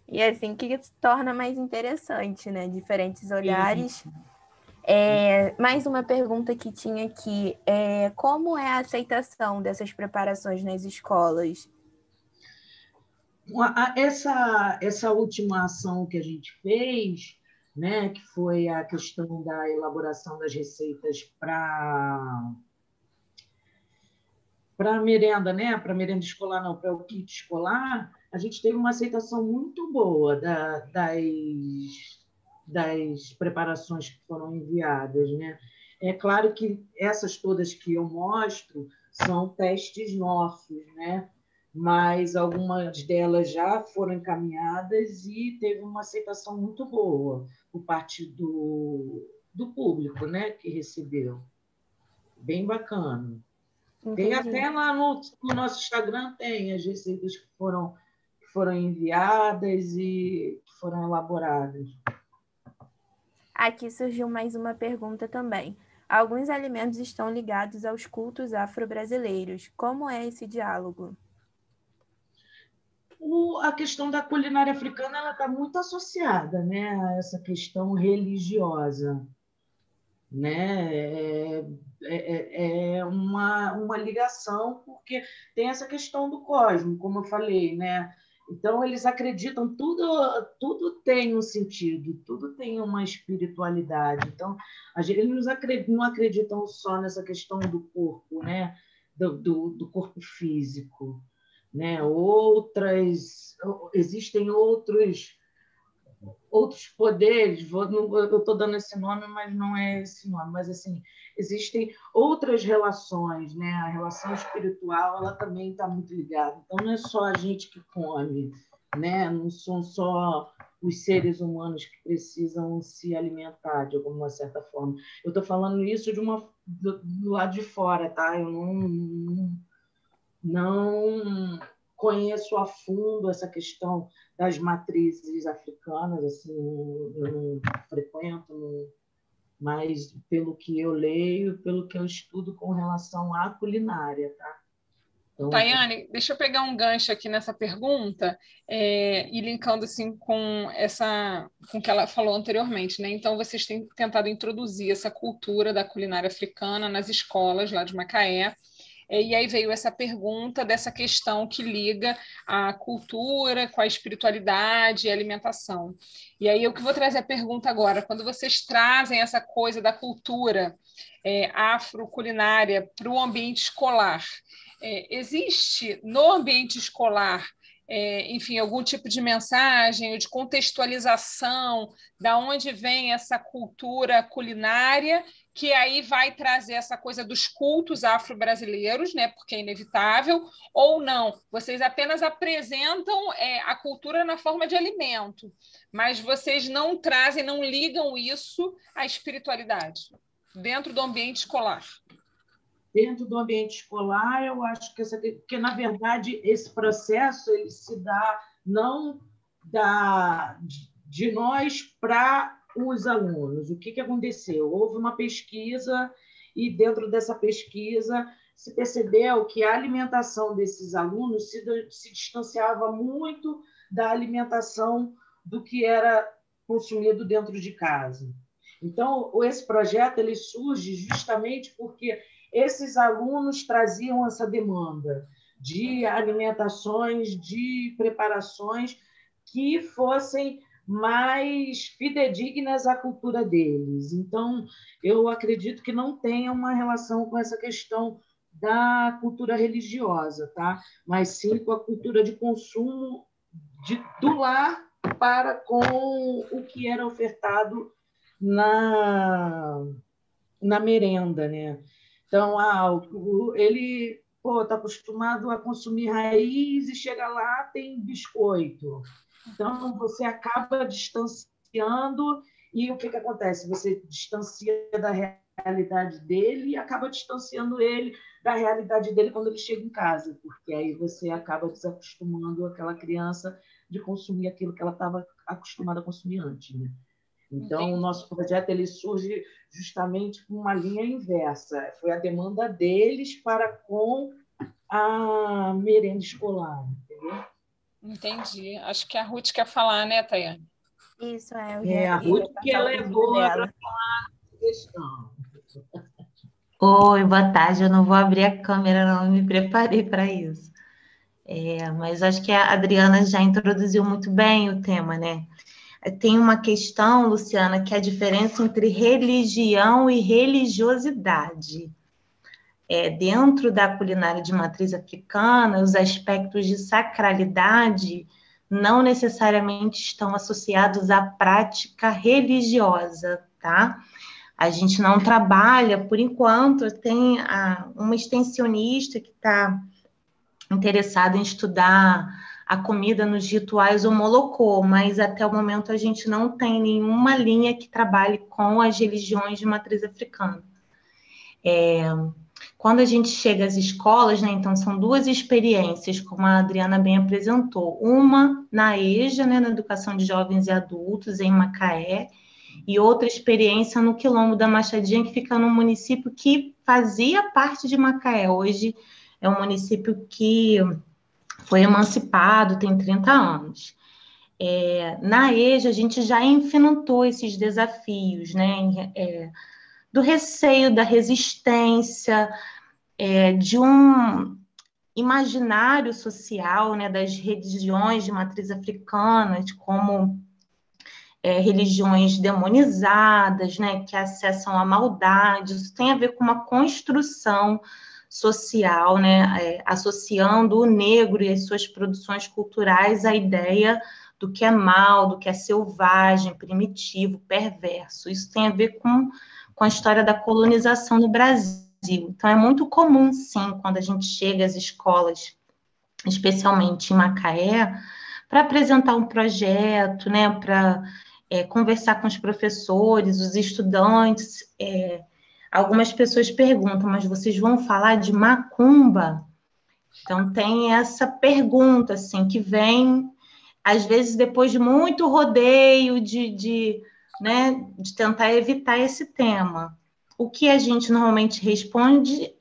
Speaker 1: E assim que se torna mais interessante, né? Diferentes olhares. Mais uma pergunta que tinha aqui. Como é a aceitação dessas preparações nas escolas?
Speaker 2: Essa última ação que a gente fez, né, que foi a questão da elaboração das receitas para merenda, né, para merenda escolar, não, para o kit escolar, a gente teve uma aceitação muito boa das preparações que foram enviadas, né? É claro que essas todas que eu mostro são testes nossos, né? Mas algumas delas já foram encaminhadas e teve uma aceitação muito boa por parte do público, né, que recebeu. Bem bacana.
Speaker 1: Entendi.
Speaker 2: Tem até lá no nosso Instagram, tem as receitas que foram enviadas e que foram elaboradas.
Speaker 1: Aqui surgiu mais uma pergunta também. Alguns alimentos estão ligados aos cultos afro-brasileiros. Como é esse diálogo?
Speaker 2: A questão da culinária africana ela está muito associada, né, a essa questão religiosa, né? É uma ligação, porque tem essa questão do cosmo, como eu falei, né? Então, eles acreditam, tudo tem um sentido, tudo tem uma espiritualidade. Então, eles não acreditam só nessa questão do corpo, né? Do corpo físico, né? Existem outros poderes, eu estou dando esse nome, mas não é esse nome, mas assim, existem outras relações, né? A relação espiritual, ela também está muito ligada. Então, não é só a gente que come, né? Não são só os seres humanos que precisam se alimentar de alguma certa forma. Eu estou falando isso do lado de fora, tá? Eu não conheço a fundo essa questão das matrizes africanas, assim, eu não frequento, mas pelo que eu leio, pelo que eu estudo com relação à culinária, tá? Então,
Speaker 5: Tayane, deixa eu pegar um gancho aqui nessa pergunta e linkando assim com o que ela falou anteriormente, né? Então, vocês têm tentado introduzir essa cultura da culinária africana nas escolas lá de Macaé. E aí veio essa pergunta dessa questão que liga a cultura com a espiritualidade e a alimentação. E aí eu que vou trazer a pergunta agora, quando vocês trazem essa coisa da cultura afro-culinária para o ambiente escolar, existe no ambiente escolar, enfim, algum tipo de mensagem ou de contextualização da onde vem essa cultura culinária, que aí vai trazer essa coisa dos cultos afro-brasileiros, né, porque é inevitável, ou não? Vocês apenas apresentam a cultura na forma de alimento, mas vocês não trazem, não ligam isso à espiritualidade dentro do ambiente escolar.
Speaker 2: Dentro do ambiente escolar, eu acho que porque, na verdade, esse processo ele se dá não de nós para os alunos. O que aconteceu? Houve uma pesquisa e, dentro dessa pesquisa, se percebeu que a alimentação desses alunos se distanciava muito da alimentação do que era consumido dentro de casa. Então, esse projeto ele surge justamente porque esses alunos traziam essa demanda de alimentações, de preparações que fossem mais fidedignas à cultura deles. Então, eu acredito que não tenha uma relação com essa questão da cultura religiosa, tá? Mas sim com a cultura de consumo do lar para com o que era ofertado na merenda, né? Então, ele está acostumado a consumir raiz e chega lá, tem biscoito. Então, você acaba distanciando e o que acontece? Você distancia da realidade dele e acaba distanciando ele da realidade dele quando ele chega em casa, porque aí você acaba desacostumando aquela criança de consumir aquilo que ela estava acostumada a consumir antes, né? Então, o nosso projeto ele surge justamente com uma linha inversa. Foi a demanda deles para com a merenda escolar, entendeu?
Speaker 5: Entendi. Acho que a Ruth quer falar, né, Tayane?
Speaker 1: Isso,
Speaker 2: a Ruth que ela é boa para falar dessa questão.
Speaker 4: Oi, boa tarde. Eu não vou abrir a câmera, não me preparei para isso. Mas acho que a Adriana já introduziu muito bem o tema, né? Tem uma questão, Luciana, que é a diferença entre religião e religiosidade. Dentro da culinária de matriz africana, os aspectos de sacralidade não necessariamente estão associados à prática religiosa, tá? A gente não trabalha, por enquanto, tem uma extensionista que está interessada em estudar a comida nos rituais homolocô, mas até o momento a gente não tem nenhuma linha que trabalhe com as religiões de matriz africana. Quando a gente chega às escolas, né, então são duas experiências, como a Adriana bem apresentou. Uma na EJA, né, na Educação de Jovens e Adultos, em Macaé, e outra experiência no Quilombo da Machadinha, que fica num município que fazia parte de Macaé. Hoje é um município que foi emancipado, tem 30 anos. Na EJA, a gente já enfrentou esses desafios, né? Do receio, da resistência, de um imaginário social, né, das religiões de matriz africana, de como religiões demonizadas, né, que acessam a maldade. Isso tem a ver com uma construção social, né, associando o negro e as suas produções culturais à ideia do que é mal, do que é selvagem, primitivo, perverso. Isso tem a ver com a história da colonização no Brasil. Então, é muito comum, sim, quando a gente chega às escolas, especialmente em Macaé, para apresentar um projeto, né, para conversar com os professores, os estudantes. Algumas pessoas perguntam, mas vocês vão falar de macumba? Então, tem essa pergunta, assim, que vem, às vezes, depois de muito rodeio de tentar evitar esse tema. O que a gente normalmente responde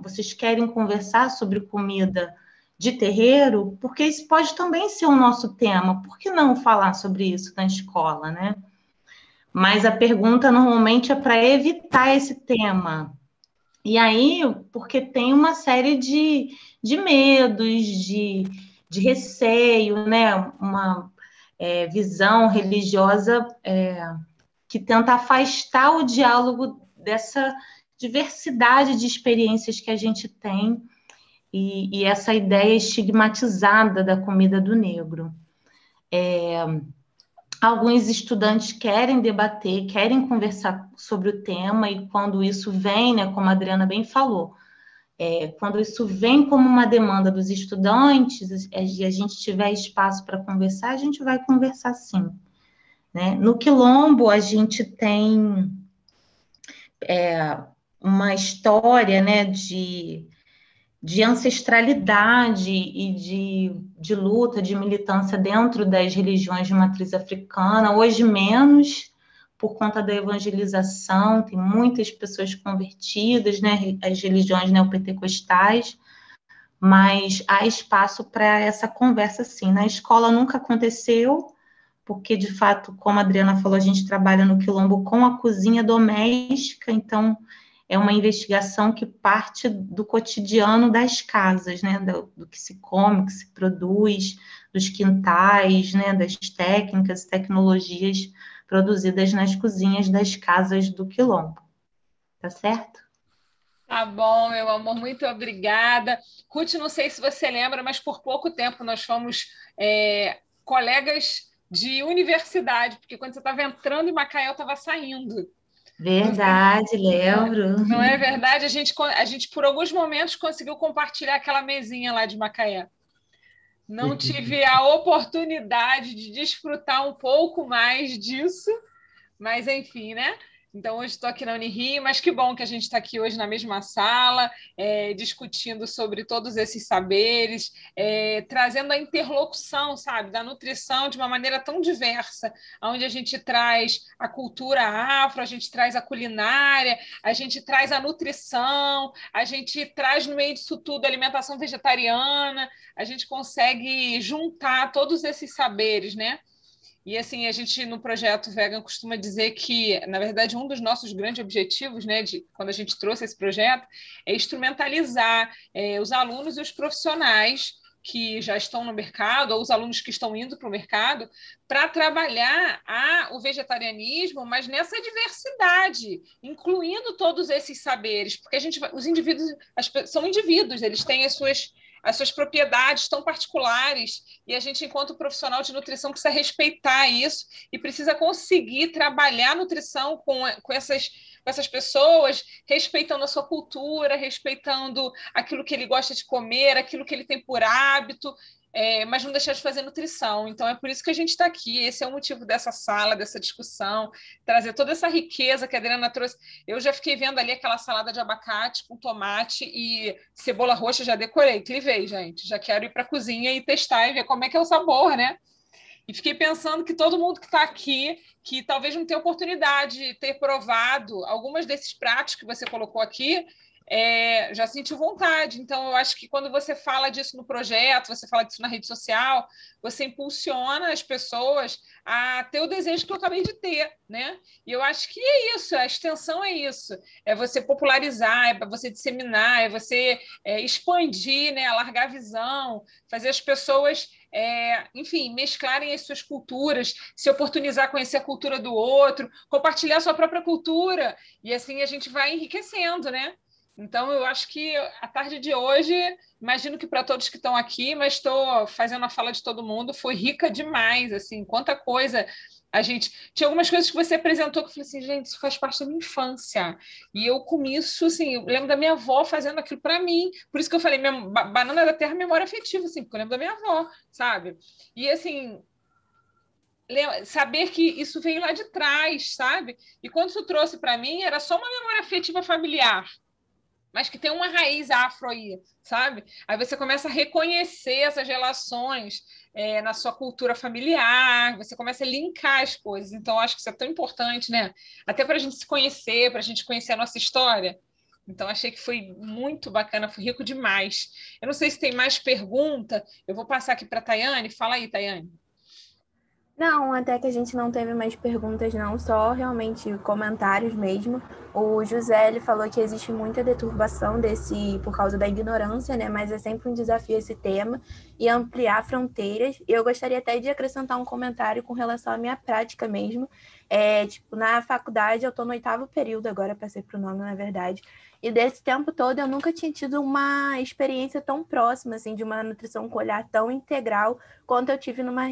Speaker 4: vocês querem conversar sobre comida de terreiro? Porque isso pode também ser o nosso tema. Por que não falar sobre isso na escola, né? Mas a pergunta normalmente é para evitar esse tema. E aí, porque tem uma série de medos, de receio, né? Uma visão religiosa que tenta afastar o diálogo dessa diversidade de experiências que a gente tem e essa ideia estigmatizada da comida do negro. Alguns estudantes querem debater, querem conversar sobre o tema, e quando isso vem, né, como a Adriana bem falou, quando isso vem como uma demanda dos estudantes e a gente tiver espaço para conversar, a gente vai conversar sim. Né? No Quilombo, a gente tem uma história, né, de ancestralidade e de luta, de militância dentro das religiões de matriz africana, hoje menos, por conta da evangelização, tem muitas pessoas convertidas, né, as religiões neopentecostais, mas há espaço para essa conversa, sim. Na escola nunca aconteceu, porque, de fato, como a Adriana falou, a gente trabalha no Quilombo com a cozinha doméstica, então é uma investigação que parte do cotidiano das casas, né, do que se come, que se produz, dos quintais, né, das técnicas e tecnologias produzidas nas cozinhas das casas do Quilombo. Tá certo?
Speaker 5: Tá bom, meu amor, muito obrigada. Ruth, não sei se você lembra, mas por pouco tempo nós fomos colegas de universidade, porque quando você estava entrando em Macaé, eu estava saindo.
Speaker 4: Verdade, lembro.
Speaker 5: Não é verdade? A gente, por alguns momentos, conseguiu compartilhar aquela mesinha lá de Macaé. Não tive a oportunidade de desfrutar um pouco mais disso, mas enfim, né? Então, hoje estou aqui na Unirio, mas que bom que a gente está aqui hoje na mesma sala, discutindo sobre todos esses saberes, trazendo a interlocução, sabe, da nutrição de uma maneira tão diversa, onde a gente traz a cultura afro, a gente traz a culinária, a gente traz a nutrição, a gente traz no meio disso tudo a alimentação vegetariana, a gente consegue juntar todos esses saberes, né? E assim, a gente no projeto Vegan costuma dizer que, na verdade, um dos nossos grandes objetivos, né, quando a gente trouxe esse projeto, é instrumentalizar os alunos e os profissionais que já estão no mercado, ou os alunos que estão indo para o mercado, para trabalhar o vegetarianismo, mas nessa diversidade, incluindo todos esses saberes, porque os indivíduos são indivíduos, eles têm as suas propriedades tão particulares, e a gente, enquanto profissional de nutrição, precisa respeitar isso e precisa conseguir trabalhar a nutrição com essas pessoas, respeitando a sua cultura, respeitando aquilo que ele gosta de comer, aquilo que ele tem por hábito, mas não deixar de fazer nutrição. Então, é por isso que a gente está aqui. Esse é o motivo dessa sala, dessa discussão, trazer toda essa riqueza que a Adriana trouxe. Eu já fiquei vendo ali aquela salada de abacate com tomate e cebola roxa, já decorei, clivei, gente. Já quero ir para a cozinha e testar e ver como é que é o sabor, né? E fiquei pensando que todo mundo que está aqui, que talvez não tenha oportunidade de ter provado algumas desses pratos que você colocou aqui, já sentiu vontade. Então, eu acho que quando você fala disso no projeto, você fala disso na rede social, você impulsiona as pessoas a ter o desejo que eu acabei de ter, né? E eu acho que é isso, a extensão é isso, é você popularizar, é você disseminar, é você expandir, né? Alargar a visão, fazer as pessoas, enfim, mesclarem as suas culturas, se oportunizar a conhecer a cultura do outro, compartilhar a sua própria cultura, e assim a gente vai enriquecendo, né? Então, eu acho que a tarde de hoje, imagino que para todos que estão aqui, mas estou fazendo a fala de todo mundo, foi rica demais, assim, quanta coisa a gente... Tinha algumas coisas que você apresentou que eu falei assim, gente, isso faz parte da minha infância. E eu comi isso, assim, eu lembro da minha avó fazendo aquilo para mim. Por isso que eu falei, banana da terra, memória afetiva, assim, porque eu lembro da minha avó, sabe? E, assim, saber que isso veio lá de trás, sabe? E quando isso trouxe para mim, era só uma memória afetiva familiar, mas que tem uma raiz afro aí, sabe? Aí você começa a reconhecer essas relações na sua cultura familiar, você começa a linkar as coisas. Então, eu acho que isso é tão importante, né? Até para a gente se conhecer, para a gente conhecer a nossa história. Então, achei que foi muito bacana, foi rico demais. Eu não sei se tem mais pergunta, eu vou passar aqui para a Tayane. Fala aí, Tayane.
Speaker 1: Não, até que a gente não teve mais perguntas, não, só realmente comentários mesmo. O José, ele falou que existe muita deturbação por causa da ignorância, né? Mas é sempre um desafio esse tema e ampliar fronteiras. E eu gostaria até de acrescentar um comentário com relação à minha prática mesmo. Na faculdade, eu estou no 8º período agora, passei para o 9º, na verdade. E desse tempo todo, eu nunca tinha tido uma experiência tão próxima, assim, de uma nutrição com olhar tão integral quanto eu tive numa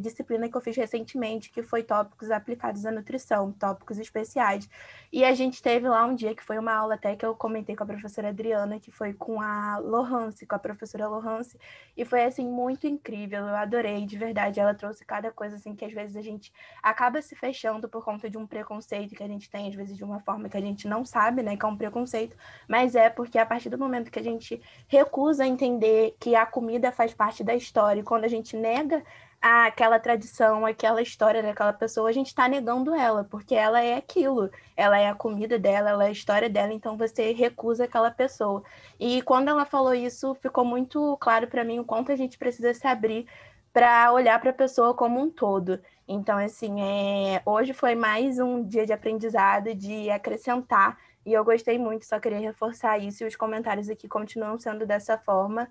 Speaker 1: disciplina que eu fiz recentemente, que foi tópicos aplicados à nutrição, tópicos especiais. E a gente teve lá um dia que foi uma aula até que eu comentei com a professora Adriana, que foi com a Lohance, com a professora Lohance, e foi, assim, muito incrível, eu adorei, de verdade, ela trouxe cada coisa, assim, que às vezes a gente acaba se fechando por conta de um preconceito que a gente tem, às vezes de uma forma que a gente não sabe, né, que é um preconceito, mas é porque a partir do momento que a gente recusa entender que a comida faz parte da história, e quando a gente nega aquela tradição, aquela história daquela pessoa, a gente está negando ela, porque ela é aquilo, ela é a comida dela, ela é a história dela, então você recusa aquela pessoa. E quando ela falou isso, ficou muito claro para mim o quanto a gente precisa se abrir para olhar para a pessoa como um todo. Então, assim, hoje foi mais um dia de aprendizado, de acrescentar, e eu gostei muito, só queria reforçar isso, e os comentários aqui continuam sendo dessa forma.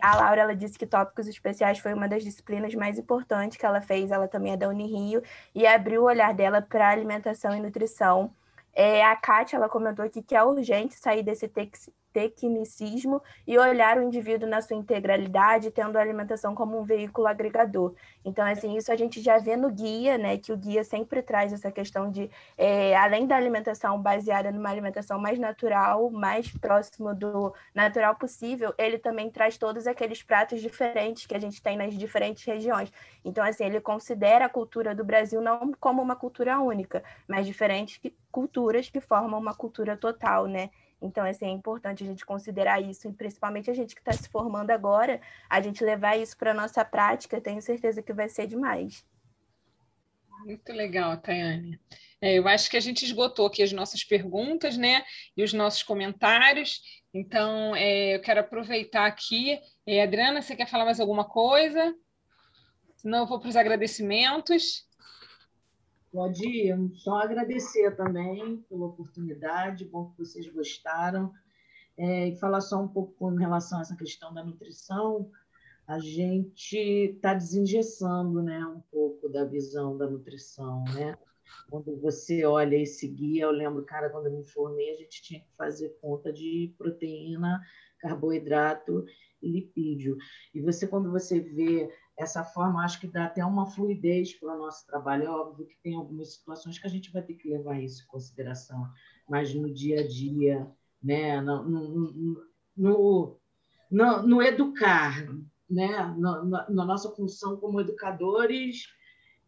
Speaker 1: A Laura, ela disse que tópicos especiais foi uma das disciplinas mais importantes que ela fez, ela também é da Unirio, e abriu o olhar dela para alimentação e nutrição. A Kátia, ela comentou aqui que é urgente sair desse tecnicismo e olhar o indivíduo na sua integralidade, tendo a alimentação como um veículo agregador. Então, assim, isso a gente já vê no guia, né, que o guia sempre traz essa questão de, além da alimentação baseada numa alimentação mais natural, mais próximo do natural possível, ele também traz todos aqueles pratos diferentes que a gente tem nas diferentes regiões. Então, assim, ele considera a cultura do Brasil não como uma cultura única, mas diferentes culturas que formam uma cultura total, né? Então, assim, é importante a gente considerar isso, e principalmente a gente que está se formando agora, a gente levar isso para a nossa prática, tenho certeza que vai ser demais.
Speaker 5: Muito legal, Tayane. Eu acho que a gente esgotou aqui as nossas perguntas, né? E os nossos comentários. Então, eu quero aproveitar aqui. Adriana, você quer falar mais alguma coisa? Senão eu vou para os agradecimentos.
Speaker 2: Pode ir, só agradecer também pela oportunidade, bom que vocês gostaram. E falar só um pouco com relação a essa questão da nutrição, a gente está desengessando, né, um pouco da visão da nutrição, né? Quando você olha esse guia, eu lembro, cara, quando eu me formei, a gente tinha que fazer conta de proteína, carboidrato e lipídio. E você, quando você vê essa forma, acho que dá até uma fluidez para o nosso trabalho. É óbvio que tem algumas situações que a gente vai ter que levar isso em consideração, mas no dia a dia, né, no educar, né, na nossa função como educadores,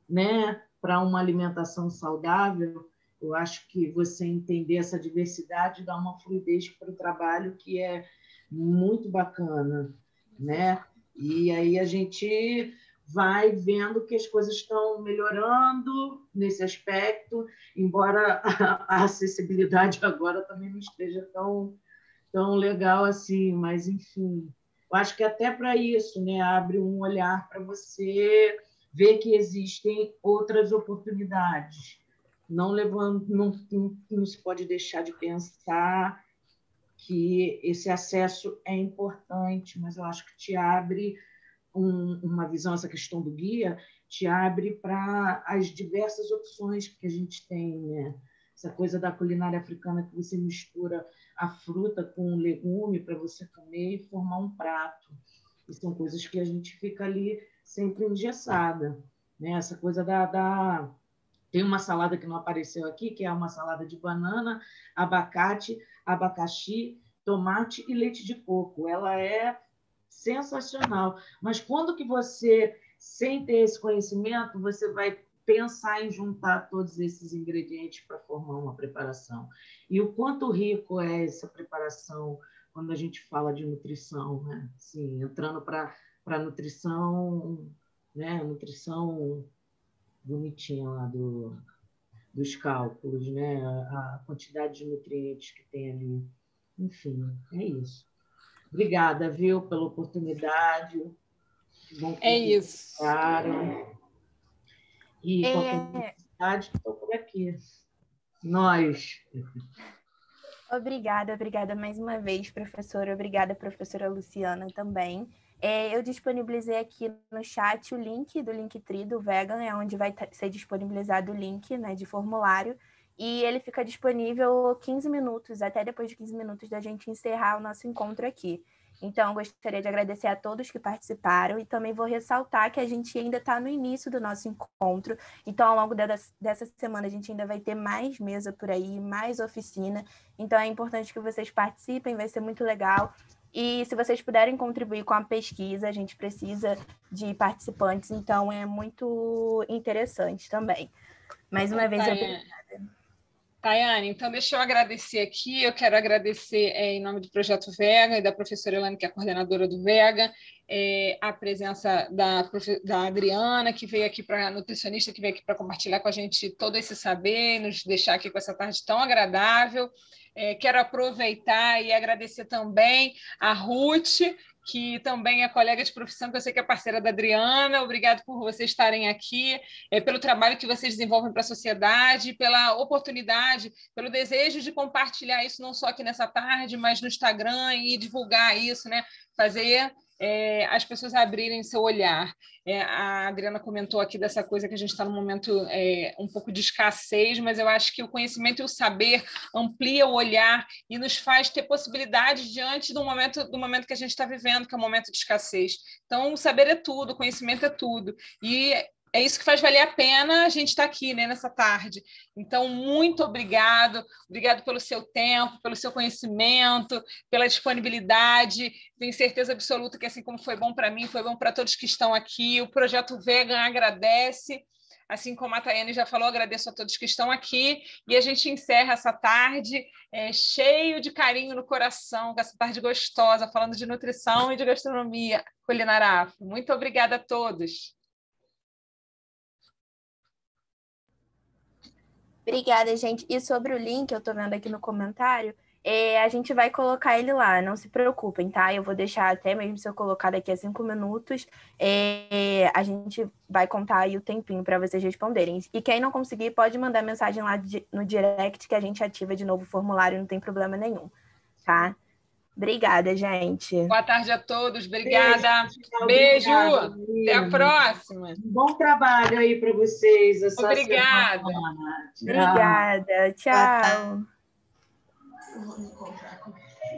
Speaker 2: né, para uma alimentação saudável, eu acho que você entender essa diversidade dá uma fluidez para o trabalho que é muito bacana, né? E aí a gente vai vendo que as coisas estão melhorando nesse aspecto, embora a acessibilidade agora também não esteja tão legal assim, mas, enfim, eu acho que até para isso, né, abre um olhar para você ver que existem outras oportunidades. Não se pode deixar de pensar que esse acesso é importante, mas eu acho que te abre uma visão, essa questão do guia, te abre para as diversas opções que a gente tem, né? Essa coisa da culinária africana que você mistura a fruta com o legume para você comer e formar um prato. E são coisas que a gente fica ali sempre engessada, né? Essa coisa Tem uma salada que não apareceu aqui, que é uma salada de banana, abacate, abacaxi, tomate e leite de coco. Ela é sensacional. Mas quando que você, sem ter esse conhecimento, você vai pensar em juntar todos esses ingredientes para formar uma preparação? E o quanto rico é essa preparação quando a gente fala de nutrição, né? Assim, entrando para a nutrição, né? Nutrição bonitinha lá dos cálculos, né? A quantidade de nutrientes que tem ali. Enfim, é isso. Obrigada, viu, pela oportunidade. Que bom que
Speaker 5: É
Speaker 2: vocês
Speaker 5: isso.
Speaker 2: ficaram. E qualquer necessidade, estou por aqui. Nós.
Speaker 1: Obrigada mais uma vez, professora. Obrigada, professora Luciana, também. Eu disponibilizei aqui no chat o link do Linktree do Vegan, é onde vai ser disponibilizado o link, né, de formulário, e ele fica disponível 15 minutos, até depois de 15 minutos da gente encerrar o nosso encontro aqui. Então, gostaria de agradecer a todos que participaram e também vou ressaltar que a gente ainda está no início do nosso encontro, então, ao longo dessa semana, a gente ainda vai ter mais mesa por aí, mais oficina, então é importante que vocês participem, vai ser muito legal. E se vocês puderem contribuir com a pesquisa, a gente precisa de participantes, então é muito interessante também. Mais uma vez, obrigada.
Speaker 5: Tayane, então deixa eu agradecer aqui, eu quero agradecer em nome do Projeto Vega e da professora Elane, que é a coordenadora do Vega, a presença da Adriana, que veio aqui para nutricionista, que veio aqui para compartilhar com a gente todo esse saber, nos deixar aqui com essa tarde tão agradável. Quero aproveitar e agradecer também a Ruth, que também é colega de profissão, que eu sei que é parceira da Adriana. Obrigado por vocês estarem aqui, pelo trabalho que vocês desenvolvem para a sociedade, pela oportunidade, pelo desejo de compartilhar isso não só aqui nessa tarde, mas no Instagram e divulgar isso, né? Fazer as pessoas abrirem seu olhar. A Adriana comentou aqui dessa coisa que a gente está num momento um pouco de escassez, mas eu acho que o conhecimento e o saber amplia o olhar e nos faz ter possibilidades diante do momento que a gente está vivendo, que é um momento de escassez. Então, o saber é tudo, o conhecimento é tudo. E é isso que faz valer a pena a gente estar aqui, né, nessa tarde. Então, muito obrigado pelo seu tempo, pelo seu conhecimento, pela disponibilidade. Tenho certeza absoluta que, assim como foi bom para mim, foi bom para todos que estão aqui. O Projeto Vegan agradece. Assim como a Tayane já falou, agradeço a todos que estão aqui. E a gente encerra essa tarde cheio de carinho no coração, com essa tarde gostosa, falando de nutrição e de gastronomia culinária afro. Muito obrigada a todos.
Speaker 1: Obrigada, gente. E sobre o link, eu estou vendo aqui no comentário, a gente vai colocar ele lá, não se preocupem, tá? Eu vou deixar até mesmo se eu colocar daqui a 5 minutos, a gente vai contar aí o tempinho para vocês responderem. E quem não conseguir, pode mandar mensagem lá no direct que a gente ativa de novo o formulário, não tem problema nenhum, tá? Obrigada, gente.
Speaker 5: Boa tarde a todos. Obrigada.
Speaker 2: Beijo.
Speaker 5: Obrigada, até a próxima.
Speaker 2: Um bom trabalho aí para vocês.
Speaker 5: Obrigada.
Speaker 1: Obrigada. Tchau.
Speaker 2: Eu vou me encontrar com ele.